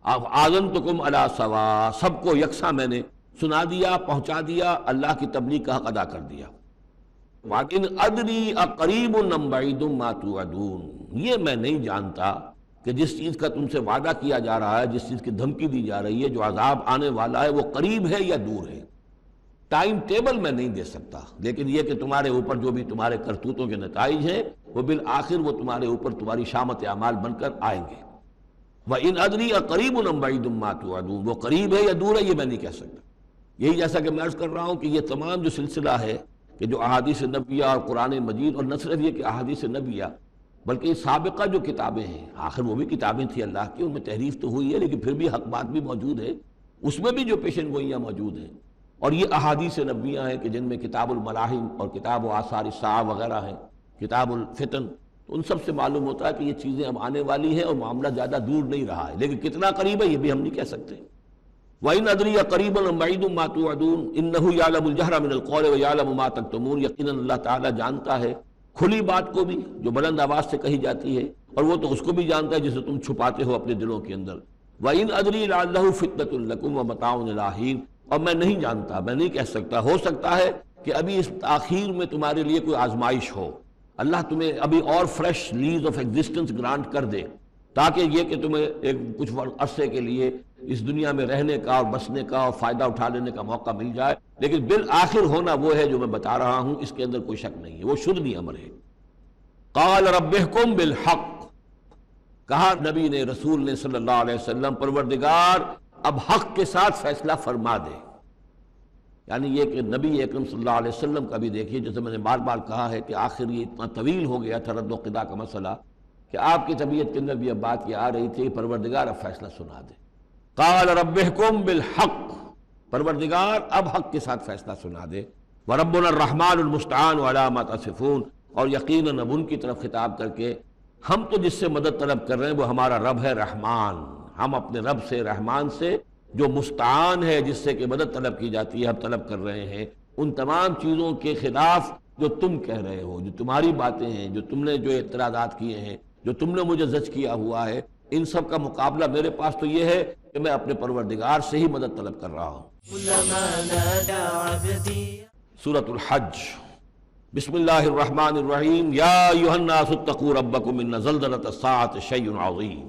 اب آذنتکم علی سوا، سب کو یکساں میں نے سنا دیا، پہنچا دیا، اللہ کی تبلیغ کا حق ادا کر دیا۔ وَإِنْ أَدْرِي أَقَرِيبٌ أَمْ بَعِيدٌ مَا تُوعَدُونَ، یہ میں نہیں جانتا کہ جس چیز کا تم سے وعدہ کیا جا رہا ہے، جس چیز کی دھمکی دی جا رہی ہے، جو عذاب آنے والا ہے، وہ قریب ہے یا دور ہے۔ ٹائم ٹیبل میں نہیں دے سکتا، لیکن یہ کہ تمہارے اوپر جو بھی تمہارے کرتوتوں کے نتائج ہیں وہ بالآخر وہ تمہارے اوپر تمہاری شامت اعمال بن کر آئیں گے۔ وَإِنْ أَدْرِي أَقَرِيبٌ أَمْ بَعِيدٌ مَا تُوعَدُونَ، وہ قریب ہے یا دور ہے یہ میں نہیں کہہ سکتا۔ یہی جیسا کہ میں عرض کر رہا ہوں کہ یہ تمام جو سلسلہ ہے کہ جو احادیث نبویہ اور قرآن مجید، اور نہ صرف یہ کہ احادیث نبویہ بلکہ سابقہ جو کتابیں ہیں، آخر وہ بھی کتابیں تھیں اللہ کی، ان میں تحریف تو ہوئی ہے لیکن پھر بھی حق بات بھی موجود ہے، اس میں بھی جو پیشن گوئیاں موجود ہیں۔ اور یہ احادیث نبویہ ہیں کہ جن میں کتاب الملاحم اور کتاب و آثار الساعہ وغیرہ ہیں، کتاب الفتن، تو ان سب سے معلوم ہوتا ہے کہ یہ چیزیں اب آنے والی ہیں اور معاملہ زیادہ دور نہیں رہا ہے، لیکن کتنا قریب ہے یہ بھی ہم نہیں کہہ سکتے۔ وَإِنْ أَدْرِي أَقَرِيبٌ أَمْ بَعِيدٌ مَا تُوعَدُونَ إِنَّهُ يَعْلَمُ الْجَهْرَ مِنَ الْقَوْلِ وَيَعْلَمُ مَا تَكْتُمُونَ، یقیناً اللہ تعالیٰ جانتا ہے کھلی بات کو بھی جو بلند آواز سے کہی جاتی ہے، اور وہ تو اس کو بھی جانتا ہے جسے تم چھپاتے ہو اپنے دلوں کے اندر۔ وَإِنْ أَدْرِي لَعَلَّهُ فِتْنَةٌ لَكُمْ وَمَتَاعٌ إِلَىٰ حِينٍ، اور میں نہیں جانتا، میں نہیں کہہ سکتا، ہو سکتا ہے کہ ابھی اس تاخیر میں تمہارے لیے کوئی آزمائش ہو، اللہ تمہیں ابھی اور fresh lease of existence grant کر دے، تاکہ یہ کہ تمہیں ایک کچھ عرصے کے لیے اس دنیا میں رہنے کا اور بسنے کا اور فائدہ اٹھا لینے کا موقع مل جائے، لیکن بالآخر ہونا وہ ہے جو میں بتا رہا ہوں، اس کے اندر کوئی شک نہیں ہے، وہ شدنی امر ہے۔ قال رب احکم بالحق، کہا نبی نے، رسول نے صلی اللہ علیہ وسلم، پروردگار اب حق کے ساتھ فیصلہ فرما دے۔ یعنی یہ کہ نبی اکرم صلی اللہ علیہ وسلم کا بھی دیکھیے، جیسے میں نے بار بار کہا ہے کہ آخر یہ اتنا طویل ہو گیا تھا رد و قضا کا مسئلہ کہ آپ کی طبیعت کے اندر بھی اب بات یہ آ رہی تھی، پروردگار اب فیصلہ سنا دے۔ قال رب احکم بالحق، پروردگار اب حق کے ساتھ فیصلہ سنا دے۔ وربنا الرحمن المستعان علی ما تصفون، اور یقیناً اب ان کی طرف خطاب کر کے، ہم تو جس سے مدد طلب کر رہے ہیں وہ ہمارا رب ہے رحمان، ہم اپنے رب سے رحمان سے جو مستعان ہے، جس سے کہ مدد طلب کی جاتی ہے، ہم طلب کر رہے ہیں ان تمام چیزوں کے خلاف جو تم کہہ رہے ہو، جو تمہاری باتیں ہیں، جو تم نے جو اعتراضات کیے ہیں، جو تم نے مجھے زج کیا ہوا ہے، ان سب کا مقابلہ میرے پاس تو یہ ہے کہ میں اپنے پروردگار سے ہی مدد طلب کر رہا ہوں۔ سورۃ الحج، بسم اللہ الرحمن الرحیم، یا ایھا الناس اتقوا ربکم ان زلزلۃ الساعۃ شیء عظیم۔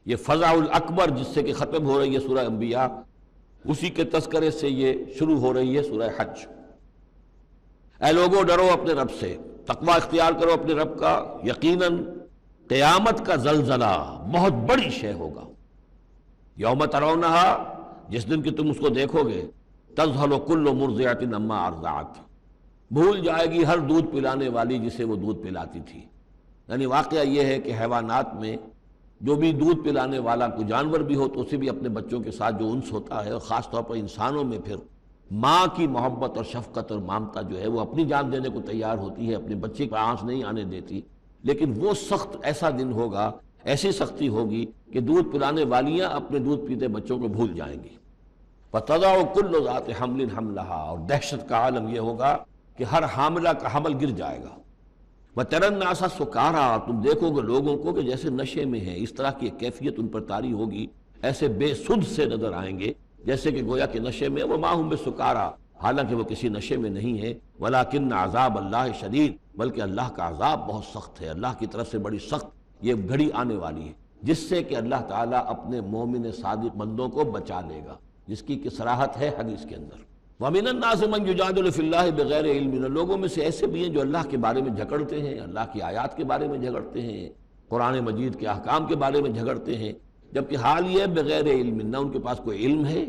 یہ فزع الاکبر جس سے کہ ختم ہو رہی ہے سورہ انبیاء، اسی کے تذکرے سے یہ شروع ہو رہی ہے سورہ حج۔ اے لوگو ڈرو اپنے رب سے، تقوی اختیار کرو اپنے رب کا، یقیناً قیامت کا زلزلہ بہت بڑی شے ہوگا۔ یوم ترونہا، جس دن کہ تم اس کو دیکھو گے، تذہل کل مرضعۃ عما ارضعت، بھول جائے گی ہر دودھ پلانے والی جسے وہ دودھ پلاتی تھی۔ یعنی واقعہ یہ ہے کہ حیوانات میں جو بھی دودھ پلانے والا کوئی جانور بھی ہو تو اسے بھی اپنے بچوں کے ساتھ جو انس ہوتا ہے، اور خاص طور پر انسانوں میں پھر ماں کی محبت اور شفقت اور مامتا جو ہے وہ اپنی جان دینے کو تیار ہوتی ہے، اپنے بچے کا آنس نہیں آنے دیتی، لیکن وہ سخت ایسا دن ہوگا، ایسی سختی ہوگی کہ دودھ پلانے والیاں اپنے دودھ پیتے بچوں کو بھول جائیں گی۔ فَتَضَعُ كُلُّ ذَاتِ حَمْلٍ حَمْلَهَا، اور دہشت کا عالم یہ ہوگا کہ ہر حاملہ کا حمل گر جائے گا۔ وَتَرَى النَّاسَ سُكَارَىٰ، تم دیکھو گے لوگوں کو کہ جیسے نشے میں ہیں، اس طرح کی ایک کیفیت ان پر طاری ہوگی، ایسے بے سدھ سے نظر آئیں گے جیسے کہ گویا کہ نشے میں، وَمَا هُم بِسُكَارَىٰ، حالانکہ وہ کسی نشے میں نہیں ہے، وَلَٰكِنَّ عَذَابَ اللَّهِ شَدِيدٌ، بلکہ اللہ کا عذاب بہت سخت ہے، اللہ کی طرف سے بڑی سخت یہ گھڑی آنے والی ہے، جس سے کہ اللہ تعالیٰ اپنے مومن صادق بندوں کو بچا لے گا، جس کی کہ صراحت ہے حدیث کے اندر۔ وَمِنَ النَّاسِ مَن يُجَادِلُ فِي اللَّهِ بِغَيْرِ عِلْمٍ، لوگوں میں سے ایسے بھی ہیں جو اللہ کے بارے میں جھگڑتے ہیں، اللہ کی آیات کے بارے میں جھگڑتے ہیں، قرآن مجید کے احکام کے بارے میں جھگڑتے ہیں، جبکہ حال یہ ہے بغیر علم، نہ ان کے پاس کوئی علم ہے،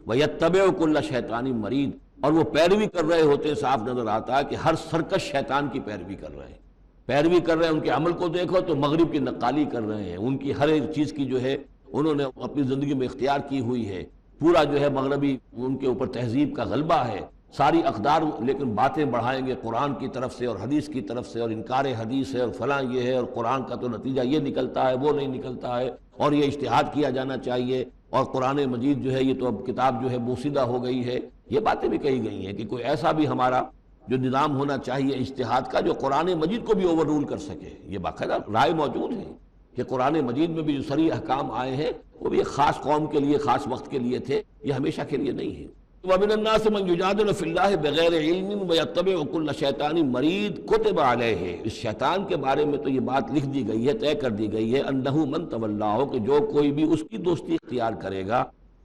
وَيَتَّبِعُ كُلَّ شَيْطَانٍ مَرِيدٍ، اور وہ پیروی کر رہے ہوتے ہیں، صاف نظر آتا ہے کہ ہر سرکش شیطان کی پیروی کر رہے ہیں، پیروی کر رہے ہیں، ان کے عمل کو دیکھو تو مغرب کی نقالی کر رہے ہیں، ان کی ہر ایک چیز کی جو ہے انہوں نے اپنی زندگی میں اختیار کی ہوئی ہے، پورا جو ہے مغربی ان کے اوپر تہذیب کا غلبہ ہے، ساری اقدار لیکن باتیں بڑھائیں گے قرآن کی طرف سے اور حدیث کی طرف سے، اور انکار حدیث ہے اور فلاں یہ ہے، اور قرآن کا تو نتیجہ یہ نکلتا ہے وہ نہیں نکلتا ہے، اور یہ اجتہاد کیا جانا چاہیے، اور قرآن مجید جو ہے یہ تو اب کتاب جو ہے بوسیدہ ہو گئی ہے۔ یہ باتیں بھی کہی گئی ہیں کہ کوئی ایسا بھی ہمارا جو نظام ہونا چاہیے اجتہاد کا جو قرآن مجید کو بھی اوور رول کر سکے۔ یہ باقاعدہ رائے موجود ہے کہ قرآن مجید میں بھی جو صریح احکام آئے ہیں وہ بھی ایک خاص قوم کے لیے، خاص وقت کے لیے تھے، یہ ہمیشہ کے لیے نہیں ہے۔ وَمِنَ النَّاسِ مَن يُجَادِلُ فِي اللَّهِ بِغَيْرِ عِلْمٍ وَيَتَّبِعُ كُلَّ شَيْطَانٍ مَرِيدٍ كُتِبَ عَلَيْهِ۔ اس شیطان کے بارے میں تو یہ بات لکھ دی گئی ہے، طے کر دی گئی ہے، أَنَّهُ مَن تَوَلَّاهُ کہ جو کوئی بھی اس کی دوستی اختیار کرے گا،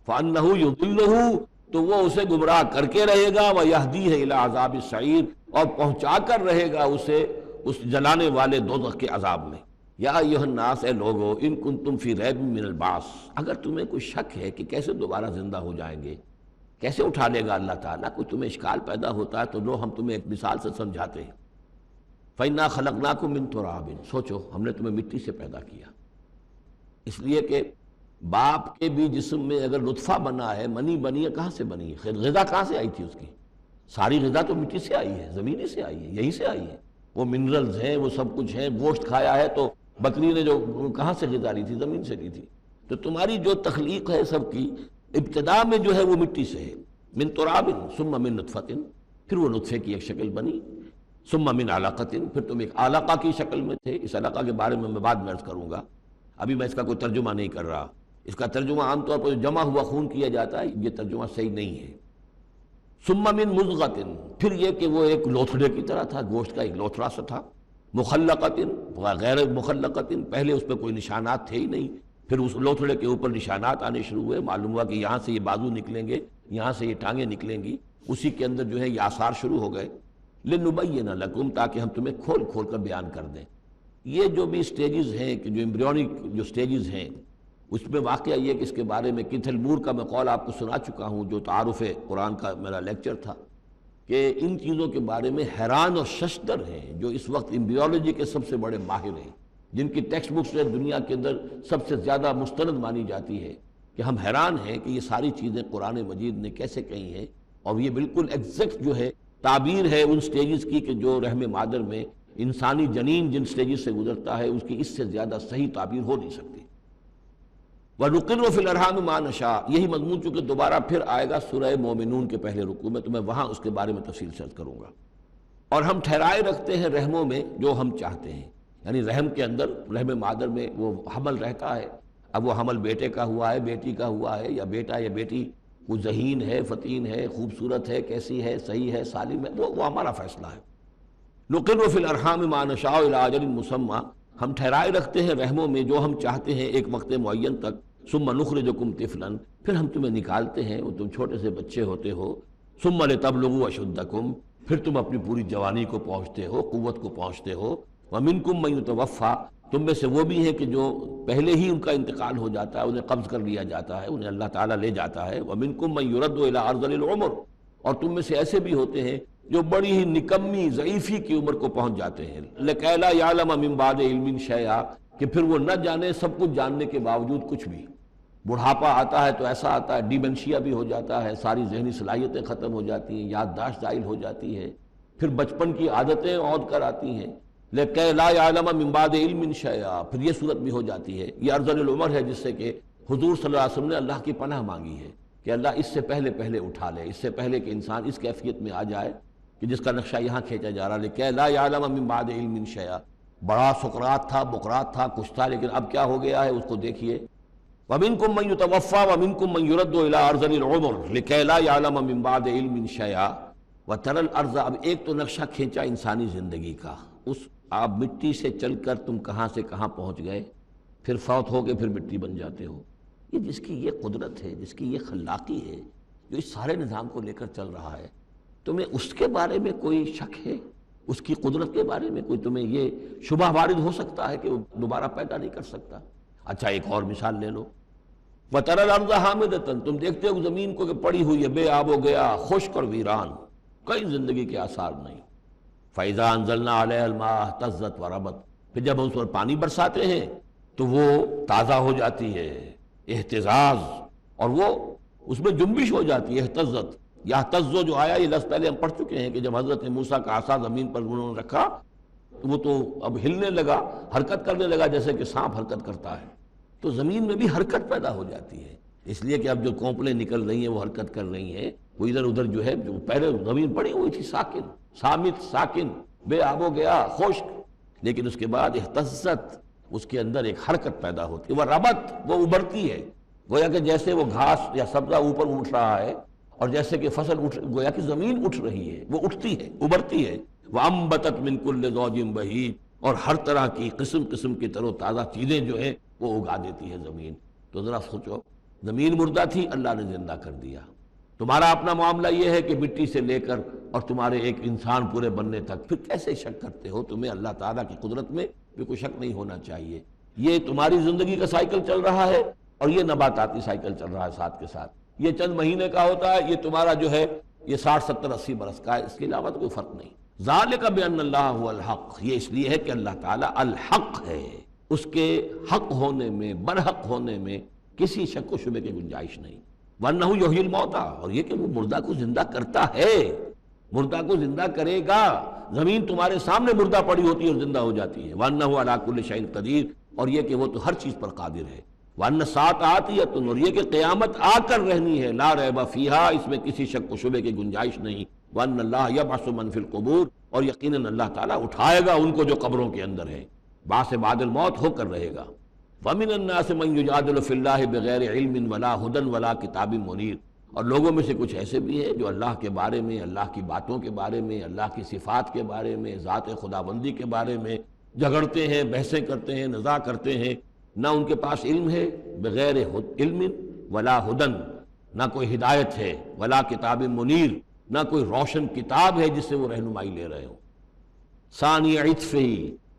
فَأَنَّهُ يُضِلُّهُ تو وہ اسے گمراہ کر کے رہے گا، وَيَهْدِيهِ إِلَىٰ عَذَابِ السَّعِيرِ اور پہنچا کر رہے گا اسے اس جلانے والے دوزخ کے عذاب میں۔ یا ایھا الناس اے لوگو ان کنتم فی ریب من البعث اگر تمہیں کوئی شک ہے کہ کیسے دوبارہ زندہ ہو جائیں گے، کیسے اٹھا لے گا اللہ تعالیٰ، کوئی تمہیں اشکال پیدا ہوتا ہے تو لو ہم تمہیں ایک مثال سے سمجھاتے ہیں۔ فَإِنَّا خَلَقْنَاكُم مِّن تُرَابٍ سوچو ہم نے تمہیں مٹی سے پیدا کیا، اس لیے کہ باپ کے بھی جسم میں اگر نطفہ بنا ہے، منی بنی ہے، کہاں سے بنی ہے؟ غذا کہاں سے آئی تھی اس کی؟ ساری غذا تو مٹی سے آئی ہے، زمین سے آئی ہے، یہیں سے آئی ہے، وہ منرلز ہیں، وہ سب کچھ ہیں۔ گوشت کھایا ہے تو بکری نے جو کہاں سے غذا لی تھی؟ زمین سے لی تھی۔ تو تمہاری جو تخلیق ہے سب کی ابتدا میں جو ہے وہ مٹی سے ہے۔ من تراب ثم من نطفۃ پھر وہ نطفے کی ایک شکل بنی، ثم من علقۃ پھر تم ایک علقہ کی شکل میں تھے۔ اس علقہ کے بارے میں بعد میں عرض کروں گا، ابھی میں اس کا کوئی ترجمہ نہیں کر رہا۔ اس کا ترجمہ عام طور پر جمع ہوا خون کیا جاتا ہے، یہ ترجمہ صحیح نہیں ہے۔ ثم من مضغۃ پھر یہ کہ وہ ایک لوتھڑے کی طرح تھا، گوشت کا ایک لوتھڑا سا تھا، مخلقۃ غیر مخلقۃ پہلے اس پہ کوئی نشانات تھے ہی نہیں، پھر اس لوتھڑے کے اوپر نشانات آنے شروع ہوئے، معلوم ہوا کہ یہاں سے یہ بازو نکلیں گے، یہاں سے یہ ٹانگیں نکلیں گی، اسی کے اندر جو ہے یہ آثار شروع ہو گئے۔ لِنُبَيِّنَ لَكُمْ تاکہ ہم تمہیں کھول کھول کر بیان کر دیں۔ یہ جو بھی سٹیجز ہیں کہ جو ایمبریونک جو سٹیجز ہیں اس میں واقعہ یہ کہ اس کے بارے میں کیتھل مور کا میں قول آپ کو سنا چکا ہوں، جو تعارف قرآن کا میرا لیکچر تھا، کہ ان چیزوں کے بارے میں حیران اور ششدر ہیں جو اس وقت ایمبریولوجی کے سب سے بڑے ماہر ہیں، جن کی ٹیکسٹ بکس دنیا کے اندر سب سے زیادہ مستند مانی جاتی ہے، کہ ہم حیران ہیں کہ یہ ساری چیزیں قرآن مجید نے کیسے کہی ہیں، اور یہ بالکل ایگزیکٹ جو ہے تعبیر ہے ان سٹیجز کی کہ جو رحم مادر میں انسانی جنین جن سٹیجز سے گزرتا ہے اس کی اس سے زیادہ صحیح تعبیر ہو نہیں سکتی۔ وَنُقِرُّ فِي الْأَرْحَامِ مَا نَشَاءُ یہی مضمون چونکہ دوبارہ پھر آئے گا سورہ مومنون کے پہلے رکوع میں، تو میں وہاں اس کے بارے میں تفصیل سے عرض کروں گا۔ اور ہم ٹھہرائے رکھتے ہیں رحموں میں جو ہم چاہتے ہیں، یعنی رحم کے اندر رحم مادر میں وہ حمل رہتا ہے، اب وہ حمل بیٹے کا ہوا ہے، بیٹی کا ہوا ہے، یا بیٹا یا بیٹی وہ ذہین ہے، فتین ہے، خوبصورت ہے، کیسی ہے، صحیح ہے، سالم ہے، وہ ہمارا فیصلہ ہے۔ نُقِرُّ فِي الْأَرْحَامِ مَا نَشَاءُ إِلَىٰ أَجَلٍ مُّسَمًّى ہم ٹھہرائے رکھتے ہیں رحموں میں جو ہم چاہتے ہیں ایک وقت معین تک۔ ثُمَّ نُخْرِجُكُمْ طِفْلًا پھر ہم تمہیں نکالتے ہیں، وہ تم چھوٹے سے بچے ہوتے ہو۔ ثُمَّ لِتَبْلُغُوا أَشُدَّكُمْ پھر تم اپنی پوری جوانی کو پہنچتے ہو، قوت کو پہنچتے ہو۔ وَمِنْكُمْ مَن يُتَوَفَّىٰ تم میں سے وہ بھی ہیں کہ جو پہلے ہی ان کا انتقال ہو جاتا ہے، انہیں قبض کر لیا جاتا ہے، انہیں اللہ تعالیٰ لے جاتا ہے۔ وَمِنْكُمْ مَن يُرَدُّ إِلَىٰ أَرْذَلِ الْعُمُرِ اور تم میں سے ایسے بھی ہوتے ہیں جو بڑی ہی نکمی ضعیفی کی عمر کو پہنچ جاتے ہیں۔ لِكَيْ لَا يَعْلَمَ مِن بَعْدِ عِلْمٍ شَيْئًا کہ پھر وہ نہ جانے سب کچھ جاننے کے باوجود کچھ بھی۔ بڑھاپا آتا ہے تو ایسا آتا ہے، ڈیمنشیا بھی ہو جاتا ہے، ساری ذہنی صلاحیتیں ختم ہو جاتی ہیں، یادداشت زائل ہو جاتی ہے، پھر بچپن کی عادتیں عود کر آتی ہیں۔ لِكَيْ لَا يَعْلَمَ مِن بَعْدِ عِلْمٍ شَيْئًا پھر یہ صورت بھی ہو جاتی ہے۔ یہ ارذل العمر ہے جس سے کہ حضور صلی اللہ علیہ وسلم نے اللہ کی پناہ مانگی ہے کہ اللہ اس سے پہلے پہلے اٹھا لے، اس سے پہلے کہ انسان اس کیفیت میں آ جائے کہ جس کا نقشہ یہاں کھینچا جا رہا ہے۔ لِكَيْ لَا يَعْلَمَ مِن بَعْدِ عِلْمٍ شَيْئًا بڑا سقراط تھا، بقراط تھا، کچھ تھا، لیکن اب کیا ہو گیا ہے اس کو دیکھیے۔ وَمِنْكُمْ مَن يُتَوَفَّىٰ وَمِنْكُمْ مَن يُرَدُّ إِلَىٰ أَرْذَلِ الْعُمُرِ لِكَيْ لَا يَعْلَمَ مِن بَعْدِ عِلْمٍ شَيْئًا وَتَرَى الْأَرْضَ اب ایک تو نقشہ کھینچا انسانی زندگی کا، اس آپ مٹی سے چل کر تم کہاں سے کہاں پہنچ گئے، پھر فوت ہو کے پھر مٹی بن جاتے ہو۔ یہ جس کی یہ قدرت ہے، جس کی یہ خلاقی ہے، جو اس سارے نظام کو لے کر چل رہا ہے، تمہیں اس کے بارے میں کوئی شک ہے؟ اس کی قدرت کے بارے میں کوئی تمہیں یہ شبہ وارد ہو سکتا ہے کہ وہ دوبارہ پیدا نہیں کر سکتا؟ اچھا ایک اور مثال لے لو، وَتَرَى الْأَرْضَ حَامِدَةً تم دیکھتے ہو زمین کو کہ پڑی ہوئی ہے، بے آب و گیا، خشک اور ویران، کوئی زندگی کے آثار نہیں۔ فَإِذَا أَنزَلْنَا عَلَيْهَا الْمَاءَ اهْتَزَّتْ وَرَبَتْ پھر جب ہم اس پر پانی برساتے ہیں تو وہ تازہ ہو جاتی ہے، اہتزاز، اور وہ اس میں جنبش ہو جاتی ہے، اہتزت. یا تزو جو آیا یہ لفظ پہلے ہم پڑھ چکے ہیں کہ جب حضرت موسیٰ کا عصا زمین پر انہوں نے رکھا تو وہ تو اب ہلنے لگا، حرکت کرنے لگا جیسے کہ سانپ حرکت کرتا ہے. تو زمین میں بھی حرکت پیدا ہو جاتی ہے، اس لیے کہ اب جو کونپلیں نکل رہی ہیں وہ حرکت کر رہی ہیں، وہ ادھر ادھر جو ہے، جو پہلے زمین پڑی ہوئی تھی ساکن، صامت، ساکن، بے آب و گیا، خشک، لیکن اس کے بعد اہتزت، اس کے اندر ایک حرکت پیدا ہوتی ہے، وہ ربط، وہ ابھرتی ہے. گویا کہ جیسے وہ گھاس یا سبزہ اوپر اٹھ رہا ہے، اور جیسے کہ فصل گویا کہ زمین اٹھ رہی ہے، وہ اٹھتی ہے، ابھرتی ہے. وَأَنبَتَتْ مِن كُلِّ زَوْجٍ بَهِيجٍ، اور ہر طرح کی قسم قسم کی تر و تازہ چیزیں جو ہیں وہ اگا دیتی ہے زمین. تو ذرا سوچو، زمین مردہ تھی، اللہ نے زندہ کر دیا. تمہارا اپنا معاملہ یہ ہے کہ مٹی سے لے کر اور تمہارے ایک انسان پورے بننے تک، پھر کیسے شک کرتے ہو؟ تمہیں اللہ تعالیٰ کی قدرت میں بھی کوئی شک نہیں ہونا چاہیے. یہ تمہاری زندگی کا سائیکل چل رہا ہے اور یہ نباتاتی سائیکل چل رہا ہے ساتھ کے ساتھ. یہ چند مہینے کا ہوتا ہے، یہ تمہارا جو ہے یہ 60 70 80 برس کا ہے، اس کے علاوہ تو کوئی فرق نہیں. ذالک بان اللہ هو الحق، یہ اس لیے ہے کہ اللہ تعالیٰ الحق ہے، اس کے حق ہونے میں، برحق ہونے میں کسی شک و شبے کی گنجائش نہیں. وانہ یحیی الموتیٰ، اور یہ کہ وہ مردہ کو زندہ کرتا ہے، مردہ کو زندہ کرے گا. زمین تمہارے سامنے مردہ پڑی ہوتی ہے اور زندہ ہو جاتی ہے. وانہ علی کل شیء قدیر، اور یہ کہ وہ تو ہر چیز پر قادر ہے. وَأَنَّ السَّاعَةَ آتِيَةٌ، اور یہ کہ قیامت آ کر رہنی ہے. لا ریب فیہا، اس میں کسی شک و شبے کی گنجائش نہیں. وَأَنَّ اللَّهَ يَبْعَثُ مَن فِي الْقُبُورِ، اور یقیناً اللہ تعالیٰ اٹھائے گا ان کو جو قبروں کے اندر ہے، بعث بعد الموت ہو کر رہے گا. وَمِنَ النَّاسِ مَن يُجَادِلُ فِي اللَّهِ بِغَيْرِ عِلْمٍ وَلَا هُدًى وَلَا كِتَابٍ مُنِيرٍ، اور لوگوں میں سے کچھ ایسے بھی ہیں جو اللہ کے بارے میں، اللہ کی باتوں کے بارے میں، اللہ کی صفات کے بارے میں، ذات خداوندی کے بارے میں جھگڑتے ہیں، بحثیں کرتے ہیں، نزاع کرتے ہیں. نہ ان کے پاس علم ہے، بغیر علم ولا ہدن، نہ کوئی ہدایت ہے، ولا کتاب منیر، نہ کوئی روشن کتاب ہے جس سے وہ رہنمائی لے رہے ہوں. ثانی عطفہ،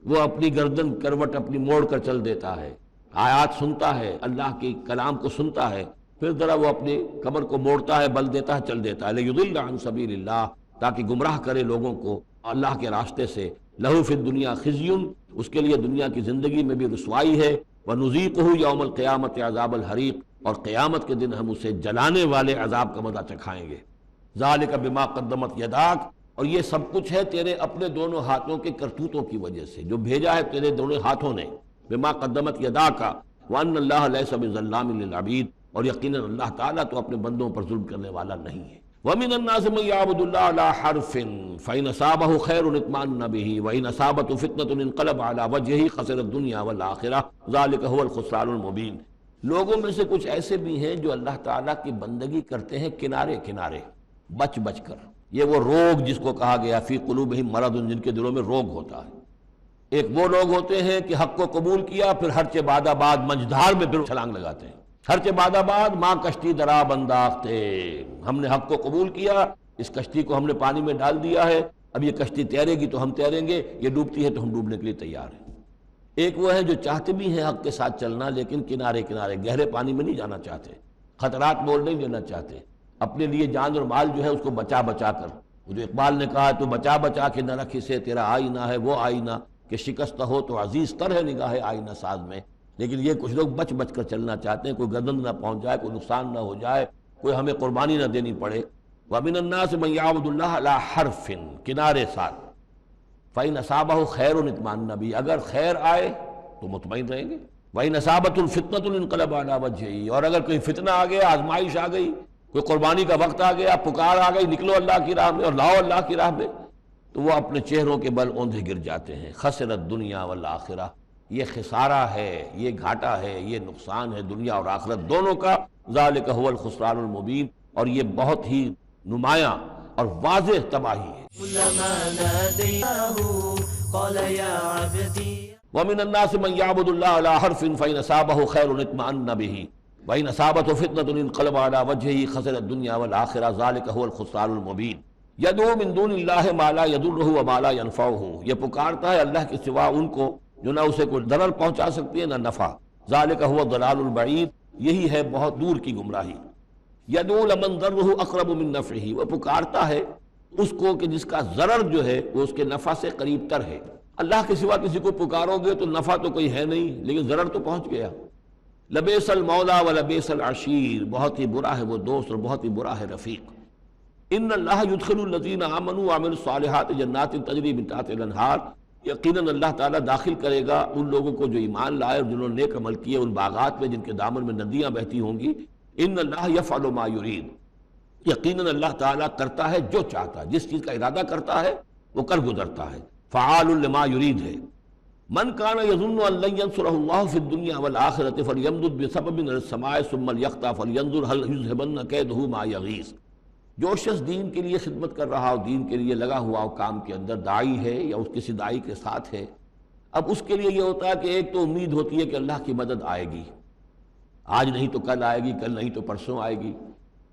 وہ اپنی گردن کروٹ اپنی موڑ کر چل دیتا ہے، آیات سنتا ہے، اللہ کے کلام کو سنتا ہے، پھر ذرا وہ اپنی کمر کو موڑتا ہے، بل دیتا ہے، چل دیتا ہے. لیضل عن سبیل اللہ، تاکہ گمراہ کرے لوگوں کو اللہ کے راستے سے. لہو فی الدنیا خزی، اس کے لیے دنیا کی زندگی میں بھی رسوائی ہے. وَنُذِيقُهُ يَوْمَ الْقِيَامَةِ عَذَابَ الْحَرِيقِ، اور قیامت کے دن ہم اسے جلانے والے عذاب کا مزہ چکھائیں گے. ذَلِكَ بِمَا قَدَّمَتْ يَدَاكَ، اور یہ سب کچھ ہے تیرے اپنے دونوں ہاتھوں کے کرتوتوں کی وجہ سے، جو بھیجا ہے تیرے دونوں ہاتھوں نے. بِمَا قَدَّمَتْ يَدَاكَ وَأَنَّ اللَّهَ لَيْسَ بِظَلَّامٍ لِلْعَبِيدِ، اور یقیناً اللہ تعالیٰ تو اپنے بندوں پر ظلم کرنے والا نہیں ہے. وَمِنَ النَّاسِ مَن يَعْبُدُ اللَّهَ عَلَىٰ حَرْفٍ فَإِنْ أَصَابَهُ خَيْرٌ اطْمَأَنَّ بِهِ وَإِنْ أَصَابَتْهُ فِتْنَةٌ انقلب عَلَىٰ وَجْهِهِ خَسِرَ الدُّنْيَا وَالْآخِرَةَ ذَلِكَ هُوَ الْخُسْرَانُ الْمُبِينُ. لوگوں میں سے کچھ ایسے بھی ہیں جو اللہ تعالیٰ کی بندگی کرتے ہیں کنارے کنارے، بچ بچ کر. یہ وہ روگ جس کو کہا گیا فی قلوبہم مرض، جن کے دلوں میں روگ ہوتا ہے. ایک وہ لوگ ہوتے ہیں کہ حق کو قبول کیا، پھر ہرچہ بعد آباد منجدھار میں پھر چھلانگ لگاتے ہیں. ہرچہ بعد آباد ماں کشتی دراب انداختے، ہم نے حق کو قبول کیا، اس کشتی کو ہم نے پانی میں ڈال دیا ہے، اب یہ کشتی تیرے گی تو ہم تیریں گے، یہ ڈوبتی ہے تو ہم ڈوبنے کے لیے تیار ہیں. ایک وہ ہے جو چاہتے بھی ہیں حق کے ساتھ چلنا، لیکن کنارے کنارے گہرے پانی میں نہیں جانا چاہتے، خطرات مول نہیں لینا چاہتے، اپنے لیے جان اور مال جو ہے اس کو بچا بچا کر. جو اقبال نے کہا تو بچا بچا کے نہ رکھ اسے، تیرا آئینہ ہے وہ آئینہ کہ شکست ہو تو عزیز تر ہے نگاہ آئینہ ساز میں. لیکن یہ کچھ لوگ بچ بچ کر چلنا چاہتے ہیں، کوئی گردن نہ پہنچ جائے، کوئی نقصان نہ ہو جائے، کوئی ہمیں قربانی نہ دینی پڑے. وَمِنَ النَّاسِ مَن يَعْبُدُ اللَّهَ عَلَىٰ حَرْفٍ، کنارے ساتھ. فَإِنْ أَصَابَهُ خَيْرٌ اطْمَأَنَّ بِهِ، اگر خیر آئے تو مطمئن رہیں گے. وَإِنْ أَصَابَتْهُ الْفِتْنَةُ انقلب عَلَىٰ وَجْهِهِ، اور اگر کوئی فتنہ آ گیا، آزمائش آ گئی، کوئی قربانی کا وقت آ گیا، پکار آ گئی، نکلو اللہ کی راہ میں اور لاؤ اللہ کی راہ میں، تو وہ اپنے چہروں کے بل اوندھے گر جاتے ہیں. خسر الدنیا والآخرہ، یہ خسارہ ہے، یہ گھاٹا ہے، یہ نقصان ہے دنیا اور آخرت دونوں کا. ذالک هو الخسران المبین، اور یہ بہت ہی نمایاں اور واضح تباہی ہے. كلما ناديناه قال يا عبدي. ومن الناس من يعبد الله على حرف فإن أصابه خير اطمأن به وإن أصابته فتنة انقلب على وجهه خسر الدنيا والآخرة ذلك هو الخسران المبين. يدعو من دون الله ما لا يضره وما لا ينفعه، یہ پکارتا ہے اللہ کے سوا ان کو جو نہ اسے کوئی ضرر پہنچا سکتی ہے نہ نفع. ذالک هو الضلال البعید، یہی ہے بہت دور کی گمراہی. یدعو لمن ضرہ اقرب من نفعہ، وہ پکارتا ہے اس کو کہ جس کا ضرر جو ہے وہ اس کے نفع سے قریب تر ہے. اللہ کے سوا کسی کو پکارو گے تو نفع تو کوئی ہے نہیں، لیکن ضرر تو پہنچ گیا. لبیس المولا و لبیس العشیر، بہت ہی برا ہے وہ دوست اور بہت ہی برا ہے رفیق۔ ان اللہ یدخل الذین آمنوا وعملوا الصالحات جنات تجری من تحتها الانہار، یقیناً اللہ تعالیٰ داخل کرے گا ان لوگوں کو جو ایمان لائے اور جنہوں نے نیک عمل کیے ان باغات میں جن کے دامن میں ندیاں بہتی ہوں گی۔ ان اللہ یفعل ما یرید، یقیناً اللہ تعالیٰ کرتا ہے جو چاہتا ہے، جس چیز کا ارادہ کرتا ہے وہ کر گزرتا ہے، فعال لما یرید ہے۔ من کان یظن ان لن ینصرہ اللہ فی الدنیا والآخرۃ فلیمدد بسبب من السماء ثم لیقطع فلینظر هل یذهبن کیدہ ما یغیظ، جو شخص دین کے لیے خدمت کر رہا ہو، دین کے لیے لگا ہوا ہو کام کے اندر، داعی ہے یا اس کسی داعی کے ساتھ ہے، اب اس کے لیے یہ ہوتا ہے کہ ایک تو امید ہوتی ہے کہ اللہ کی مدد آئے گی، آج نہیں تو کل آئے گی، کل نہیں تو پرسوں آئے گی۔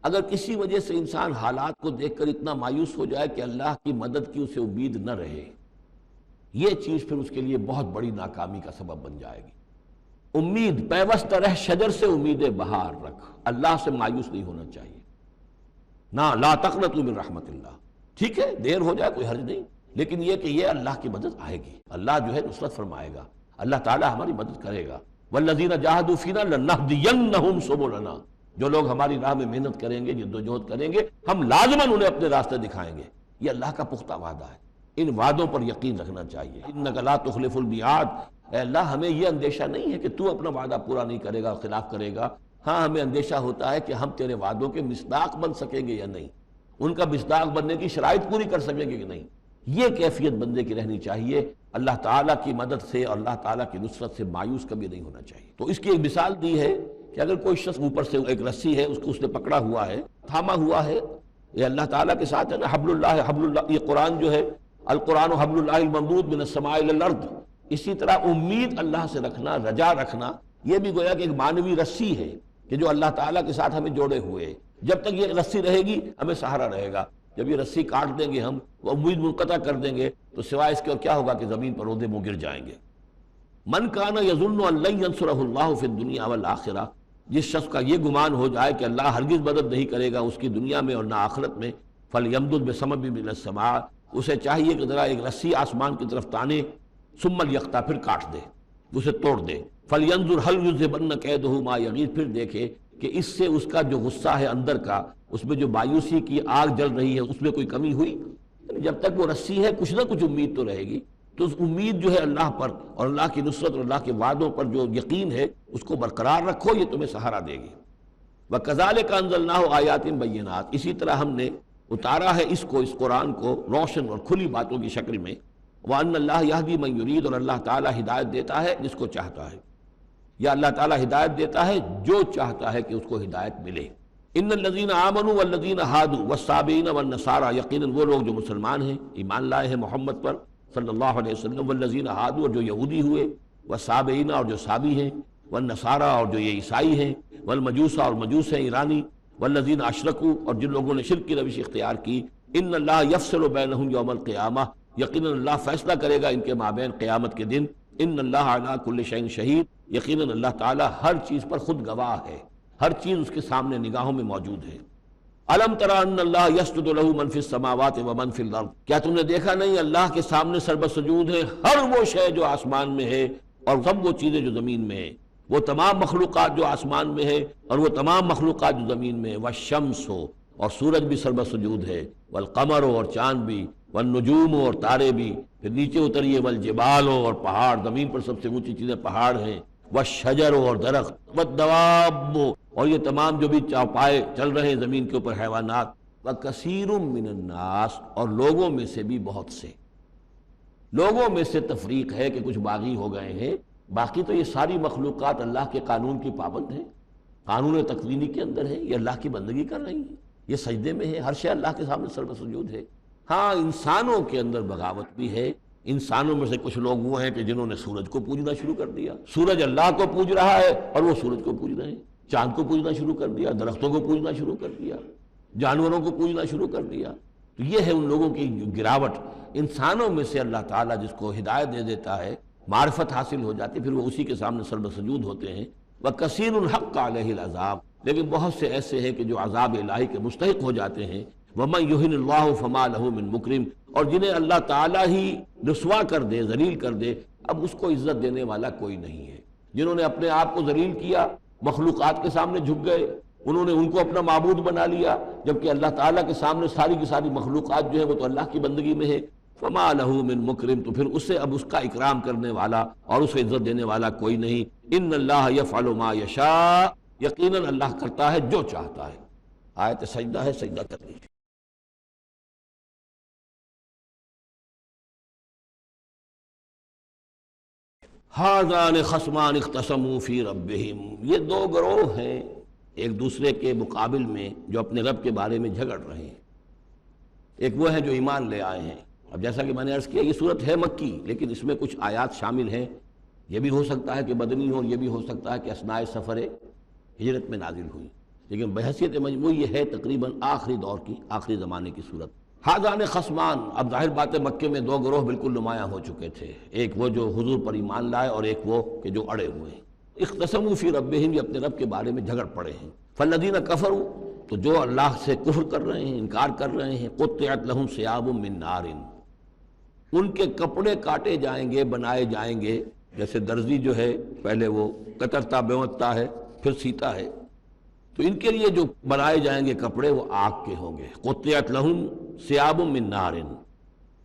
اگر کسی وجہ سے انسان حالات کو دیکھ کر اتنا مایوس ہو جائے کہ اللہ کی مدد کی اسے امید نہ رہے، یہ چیز پھر اس کے لیے بہت بڑی ناکامی کا سبب بن جائے گی۔ امید پیوست رہ شجر سے امید بہار رکھ، اللہ سے مایوس نہیں ہونا چاہیے، نہ لا تقنطوا من رحمت اللہ، ٹھیک ہے دیر ہو جائے کوئی حرج نہیں، لیکن یہ کہ یہ اللہ کی مدد آئے گی، اللہ جو ہے نصرت فرمائے گا، اللہ تعالیٰ ہماری مدد کرے گا۔ والذین جاہدوا فینا لنہدینہم سبلنا، جو لوگ ہماری راہ میں محنت کریں گے، جدوجہد کریں گے، ہم لازماً انہیں اپنے راستے دکھائیں گے۔ یہ اللہ کا پختہ وعدہ ہے، ان وعدوں پر یقین رکھنا چاہیے۔ انک لا تخلف المیعاد، اے اللہ ہمیں یہ اندیشہ نہیں ہے کہ تو اپنا وعدہ پورا نہیں کرے گا، خلاف کرے گا، ہاں ہمیں اندیشہ ہوتا ہے کہ ہم تیرے وعدوں کے مصداق بن سکیں گے یا نہیں، ان کا مصداق بننے کی شرائط پوری کر سکیں گے کہ نہیں۔ یہ کیفیت بندے کی رہنی چاہیے، اللہ تعالیٰ کی مدد سے اور اللہ تعالیٰ کی نصرت سے مایوس کبھی نہیں ہونا چاہیے۔ تو اس کی ایک مثال دی ہے کہ اگر کوئی شخص اوپر سے ایک رسی ہے اس کو اس نے پکڑا ہوا ہے، تھاما ہوا ہے، یہ اللہ تعالیٰ کے ساتھ ہے نا، حبل اللہ حبل اللہ، یہ قرآن جو ہے القرآن حبل اللہ الممدود من السماء الی الارض، اسی طرح امید اللہ سے رکھنا، رجا رکھنا، یہ بھی گویا کہ ایک معنوی رسی ہے کہ جو اللہ تعالیٰ کے ساتھ ہمیں جوڑے ہوئے ہے۔ جب تک یہ رسی رہے گی ہمیں سہارا رہے گا، جب یہ رسی کاٹ دیں گے ہم، وہ امید منقطع کر دیں گے تو سوائے اس کے اور کیا ہوگا کہ زمین پر رودے منہ گر جائیں گے۔ من کان یظن ان لن ینصرہ اللہ فی الدنیا والآخرہ، جس شخص کا یہ گمان ہو جائے کہ اللہ ہرگز مدد نہیں کرے گا اس کی دنیا میں اور نہ آخرت میں، فلیمدد بسبب من السماء، اسے چاہیے کہ ذرا ایک رسی آسمان کی طرف تانے، ثم لیقطع، پھر کاٹ دے، اسے توڑ دے، فلینظر هل یذهبن کیدہ ما یغیظ، پھر دیکھے کہ اس سے اس کا جو غصہ ہے اندر کا، اس میں جو مایوسی کی آگ جل رہی ہے اس میں کوئی کمی ہوئی؟ یعنی جب تک وہ رسی ہے کچھ نہ کچھ امید تو رہے گی، تو اس امید جو ہے اللہ پر اور اللہ کی نصرت اور اللہ کے وعدوں پر جو یقین ہے اس کو برقرار رکھو، یہ تمہیں سہارا دے گی۔ وَكَذَلِكَ أَنزَلْنَاهُ آيَاتٍ بَيِّنَاتٍ، اسی طرح ہم نے اتارا ہے اس کو، اس قرآن کو روشن اور کھلی باتوں کی شکل میں۔ وَأَنَّ اللَّهَ يَهْدِي مَن يُرِيدُ، اور اللہ تعالیٰ ہدایت دیتا ہے جس کو چاہتا ہے، یا اللہ تعالیٰ ہدایت دیتا ہے جو چاہتا ہے کہ اس کو ہدایت ملے۔ ان الذین آمنوا والذین ہادوا والصابئین والنصارى، یقیناً وہ لوگ جو مسلمان ہیں، ایمان لائے ہیں محمد پر صلی اللہ علیہ وسلم، والذین ہادوا، اور جو یہودی ہوئے، والصابئین، اور جو صابی ہیں، والنصارى، اور جو یہ عیسائی ہیں، والمجوس، اور مجوس ہیں ایرانی، والذین اشرکوا، اور جن لوگوں نے شرک کی روش اختیار کی، ان اللہ یفصل بینہم یوم القیامہ، یقیناً اللہ فیصلہ کرے گا ان کے مابین قیامت کے دن۔ ان اللہ علی کل شیء شہید، یقیناً اللہ تعالیٰ ہر چیز پر خود گواہ ہے، ہر چیز اس کے سامنے نگاہوں میں موجود ہے۔ الم تری ان اللہ یسجد لہ من فی السماوات ومن فی الارض، کیا تم نے دیکھا نہیں اللہ کے سامنے سربسجود ہے ہر وہ شے جو آسمان میں ہے اور سب وہ چیزیں جو زمین میں ہیں، وہ تمام مخلوقات جو آسمان میں ہے اور وہ تمام مخلوقات جو زمین میں ہے، والشمس ہو، اور سورج بھی سربسجود ہے، والقمر ہو، اور چاند بھی، والنجوم ہو، اور تارے بھی، پھر نیچے اتریے، والجبال ہو، اور پہاڑ، زمین پر سب سے اونچی چیزیں پہاڑ ہیں، والشجر ہو، اور درخت، والدواب ہو، اور یہ تمام جو بھی چوپائے چل رہے ہیں زمین کے اوپر حیوانات، وکثیر من الناس، اور لوگوں میں سے بھی بہت سے، لوگوں میں سے تفریق ہے کہ کچھ باغی ہو گئے ہیں، باقی تو یہ ساری مخلوقات اللہ کے قانون کی پابند ہیں، قانون تکوینی کے اندر ہے، یہ اللہ کی بندگی کر رہی ہیں، یہ سجدے میں ہے، ہر شے اللہ کے سامنے سربسجود ہے۔ ہاں انسانوں کے اندر بغاوت بھی ہے، انسانوں میں سے کچھ لوگ وہ ہیں کہ جنہوں نے سورج کو پوجنا شروع کر دیا، سورج اللہ کو پوج رہا ہے اور وہ سورج کو پوج رہے ہیں، چاند کو پوجنا شروع کر دیا، درختوں کو پوجنا شروع کر دیا، جانوروں کو پوجنا شروع کر دیا۔ تو یہ ہے ان لوگوں کی گراوٹ۔ انسانوں میں سے اللہ تعالیٰ جس کو ہدایت دے دیتا ہے، معرفت حاصل ہو جاتی، پھر وہ اسی کے سامنے سربسجود ہوتے ہیں۔ وَكَثِيرٌ حَقَّ عَلَيْهِ الْعَذَابُ، لیکن بہت سے ایسے ہیں کہ جو عذاب الہی کے مستحق ہو جاتے ہیں۔ وَمَن يُهِنِ اللَّهُ فَمَا لَهُ مِن مُكْرِمٍ، اور جنہیں اللہ تعالیٰ ہی رسوا کر دے، ذلیل کر دے، اب اس کو عزت دینے والا کوئی نہیں ہے۔ جنہوں نے اپنے آپ کو ذلیل کیا مخلوقات کے سامنے جھک گئے، انہوں نے ان کو اپنا معبود بنا لیا، جبکہ اللہ تعالیٰ کے سامنے ساری کی ساری مخلوقات جو ہے وہ تو اللہ کی بندگی میں ہے۔ فما لہ من مکرم، تو پھر اسے اب اس کا اکرام کرنے والا اور اسے عزت دینے والا کوئی نہیں۔ ان اللہ یفعل ما یشاء، یقیناً اللہ کرتا ہے جو چاہتا ہے۔ آیت سجدہ ہے، سجدہ کر لیجیے۔ ھذان خصمان اختصموا فی ربہم، یہ دو گروہ ہیں ایک دوسرے کے مقابل میں جو اپنے رب کے بارے میں جھگڑ رہے ہیں۔ ایک وہ ہیں جو ایمان لے آئے ہیں۔ اب جیسا کہ میں نے عرض کیا یہ صورت ہے مکی، لیکن اس میں کچھ آیات شامل ہیں، یہ بھی ہو سکتا ہے کہ مدنی ہو، یہ بھی ہو سکتا ہے کہ اثناء سفر ہجرت میں نازل ہوئی، لیکن بحیثیت مجموع یہ ہے تقریباً آخری دور کی، آخری زمانے کی صورت۔ ھذان خصمان، اب ظاہر بات ہے مکے میں دو گروہ بالکل نمایاں ہو چکے تھے، ایک وہ جو حضور پر ایمان لائے اور ایک وہ کہ جو اڑے ہوئے ہیں۔ اختصموا فی ربہم، یہ اپنے رب کے بارے میں جھگڑ پڑے ہیں۔ فالذین کفروا، تو جو اللہ سے کفر کر رہے ہیں، انکار کر رہے ہیں، قطعت لہم ثیاب من نار، ان کے کپڑے کاٹے جائیں گے، بنائے جائیں گے، جیسے درزی جو ہے پہلے وہ کترتا بیوتتا ہے پھر سیتا ہے، تو ان کے لیے جو بنائے جائیں گے کپڑے وہ آگ کے ہوں گے۔ قطعت لہم ثیاب من نار،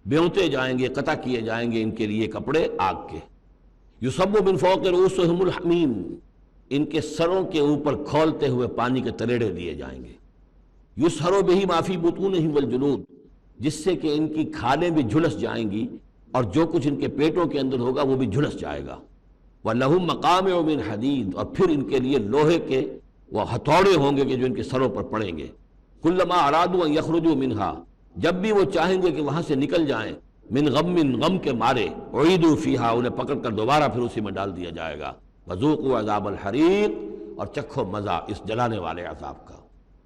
بیوتے جائیں گے، قطع کیے جائیں گے ان کے لیے کپڑے آگ کے۔ یصب من فوق رؤوسہم الحمیم، ان کے سروں کے اوپر کھولتے ہوئے پانی کے تریڑے دیے جائیں گے۔ یسہر بہ ما فی بطونہم والجلود، جس سے کہ ان کی کھالیں بھی جھلس جائیں گی اور جو کچھ ان کے پیٹوں کے اندر ہوگا وہ بھی جھلس جائے گا۔ وَلَهُمْ مَقَامِعُ مِنْ حَدِيدٍ، اور پھر ان کے لیے لوہے کے وہ ہتھوڑے ہوں گے کہ جو ان کے سروں پر پڑیں گے۔ كُلَّمَا أَرَادُوا أَن يَخْرُجُوا مِنْهَا، جب بھی وہ چاہیں گے کہ وہاں سے نکل جائیں، من غم کے مارے، اعیدوا فیہا، انہیں پکڑ کر دوبارہ پھر اسی میں ڈال دیا جائے گا۔ وذوقوا عذاب الحریق، اور چکھو مزہ اس جلانے والے عذاب کا۔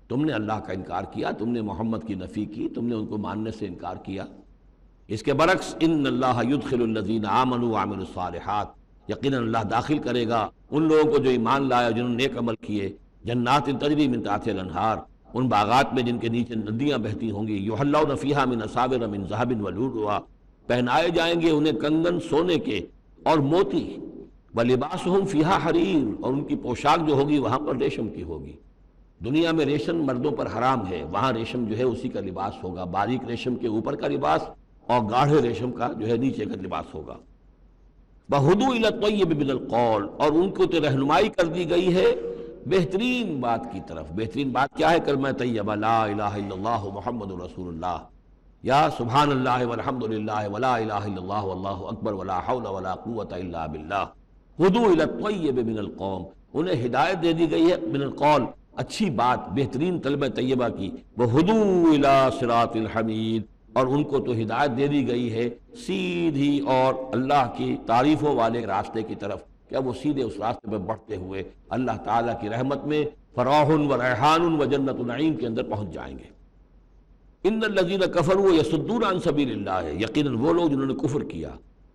تم نے اللہ کا انکار کیا، تم نے محمد کی نفی کی، تم نے ان کو ماننے سے انکار کیا۔ اس کے برعکس ان اللہ يدخل الذین آمنوا وعملوا الصالحات، یقیناً اللہ داخل کرے گا ان لوگوں کو جو ایمان لائے جنہوں نے نیک عمل کیے، جنات تجری من تحتها الانہار، ان باغات میں جن کے نیچے ندیاں بہتی ہوں گی، یحلون فیہا من اساور من ذہب ولؤلؤا، پہنائے جائیں گے انہیں کنگن سونے کے اور موتی، ولباسہم فیہا حریر، اور ان کی پوشاک جو ہوگی وہاں پر ریشم کی ہوگی۔ دنیا میں ریشم مردوں پر حرام ہے، وہاں ریشم جو ہے اسی کا لباس ہوگا، باریک ریشم کے اوپر کا لباس اور گاڑھے ریشم کا جو ہے نیچے کا لباس ہوگا۔ وَہُدُوا إِلَى الطَّيِّبِ مِنَ الْقَوْلِ، اور ان کو تو رہنمائی کر دی گئی ہے بہترین بات کی طرف۔ بہترین بات کیا ہے؟ کلمہ طیبہ، لا الہ الا اللہ محمد رسول اللہ، یا سبحان اللہ والحمد للہ ولا الہ الا اللہ واللہ اکبر ولا حول ولا قوة الا باللہ۔ ہدوا الی الطیب من القول، انہیں ہدایت دے دی گئی ہے من القول، اچھی بات، بہترین کلمہ طیبہ کی۔ وہدوا الی صراط الحمید، اور ان کو تو ہدایت دے دی گئی ہے سیدھی اور اللہ کی تعریفوں والے راستے کی طرف، کہ وہ سیدھے اس راستے پہ بڑھتے ہوئے اللہ تعالیٰ کی رحمت میں فراح و ریحان و جنت النعیم کے اندر پہنچ جائیں گے۔ ان الذین کفروا یصدون عن سبیل اللہ، یقیناً وہ لوگ جنہوں نے کفر کیا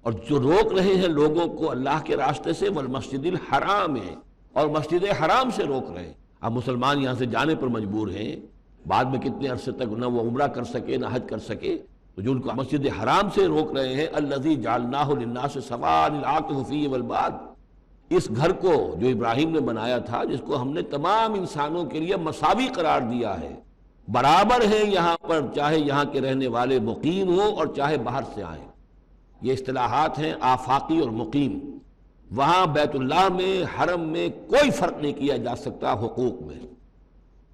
اور جو روک رہے ہیں لوگوں کو اللہ کے راستے سے، والمسجد الحرام ہے، اور مسجد حرام سے روک رہے ہیں۔ اب مسلمان یہاں سے جانے پر مجبور ہیں، بعد میں کتنے عرصے تک نہ وہ عمرہ کر سکے نہ حج کر سکے، تو جو ان کو مسجد حرام سے روک رہے ہیں، الذی جعلناہ للناس سواء العاکف فیہ والباد، اس گھر کو جو ابراہیم نے بنایا تھا، جس کو ہم نے تمام انسانوں کے لیے مساوی قرار دیا ہے، برابر ہیں یہاں پر، چاہے یہاں کے رہنے والے مقیم ہوں اور چاہے باہر سے آئیں۔ یہ اصطلاحات ہیں آفاقی اور مقیم۔ وہاں بیت اللہ میں، حرم میں کوئی فرق نہیں کیا جا سکتا حقوق میں۔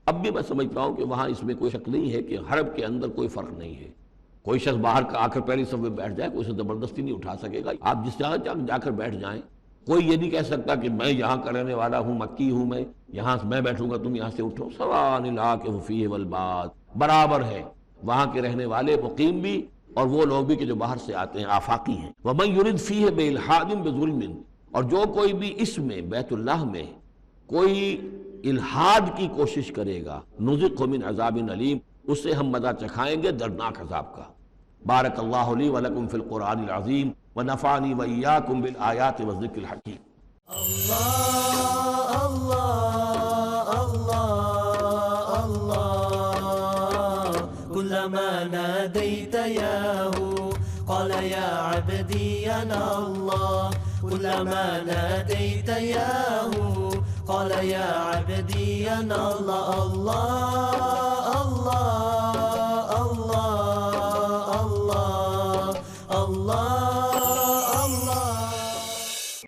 اب بھی میں سمجھتا ہوں کہ وہاں اس میں کوئی شک نہیں ہے کہ حرم کے اندر کوئی فرق نہیں ہے۔ کوئی شخص باہر کا آ کر پہلی صف میں بیٹھ جائے، کوئی اسے زبردستی نہیں اٹھا سکے گا، آپ جس جگہ جا کر بیٹھ جائیں۔ کوئی یہ نہیں کہہ سکتا کہ میں یہاں کا رہنے والا ہوں، مکی ہوں، یہاں میں بیٹھوں گا تم یہاں سے اٹھو۔ سواء العاکف فیہ والباد، برابر ہے وہاں کے رہنے والے مقیم بھی اور وہ لوگ بھی کہ جو باہر سے آتے ہیں، آفاقی ہیں۔ وَمَن يُرِدْ فِيهِ بِإِلْحَادٍ بِظُلْمٍ، اور جو کوئی بھی اس میں بیت اللہ میں کوئی الحاد کی کوشش کرے گا، نُذِقْهُ مِنْ عَذَابٍ عَلِيمٍ، اسے ہم مزہ چکھائیں گے دردناک عذاب کا۔ بارک اللہ لی ولکم فی القرآن العظیم ونفعنی وإیاکم بالآیات والذکر الحکیم۔ اللہ اللہ اللہ اللہ، كلما ناديت ياه قال يا عبدي أنا الله، كلما ناديت ياه قال يا عبدي أنا الله الله الله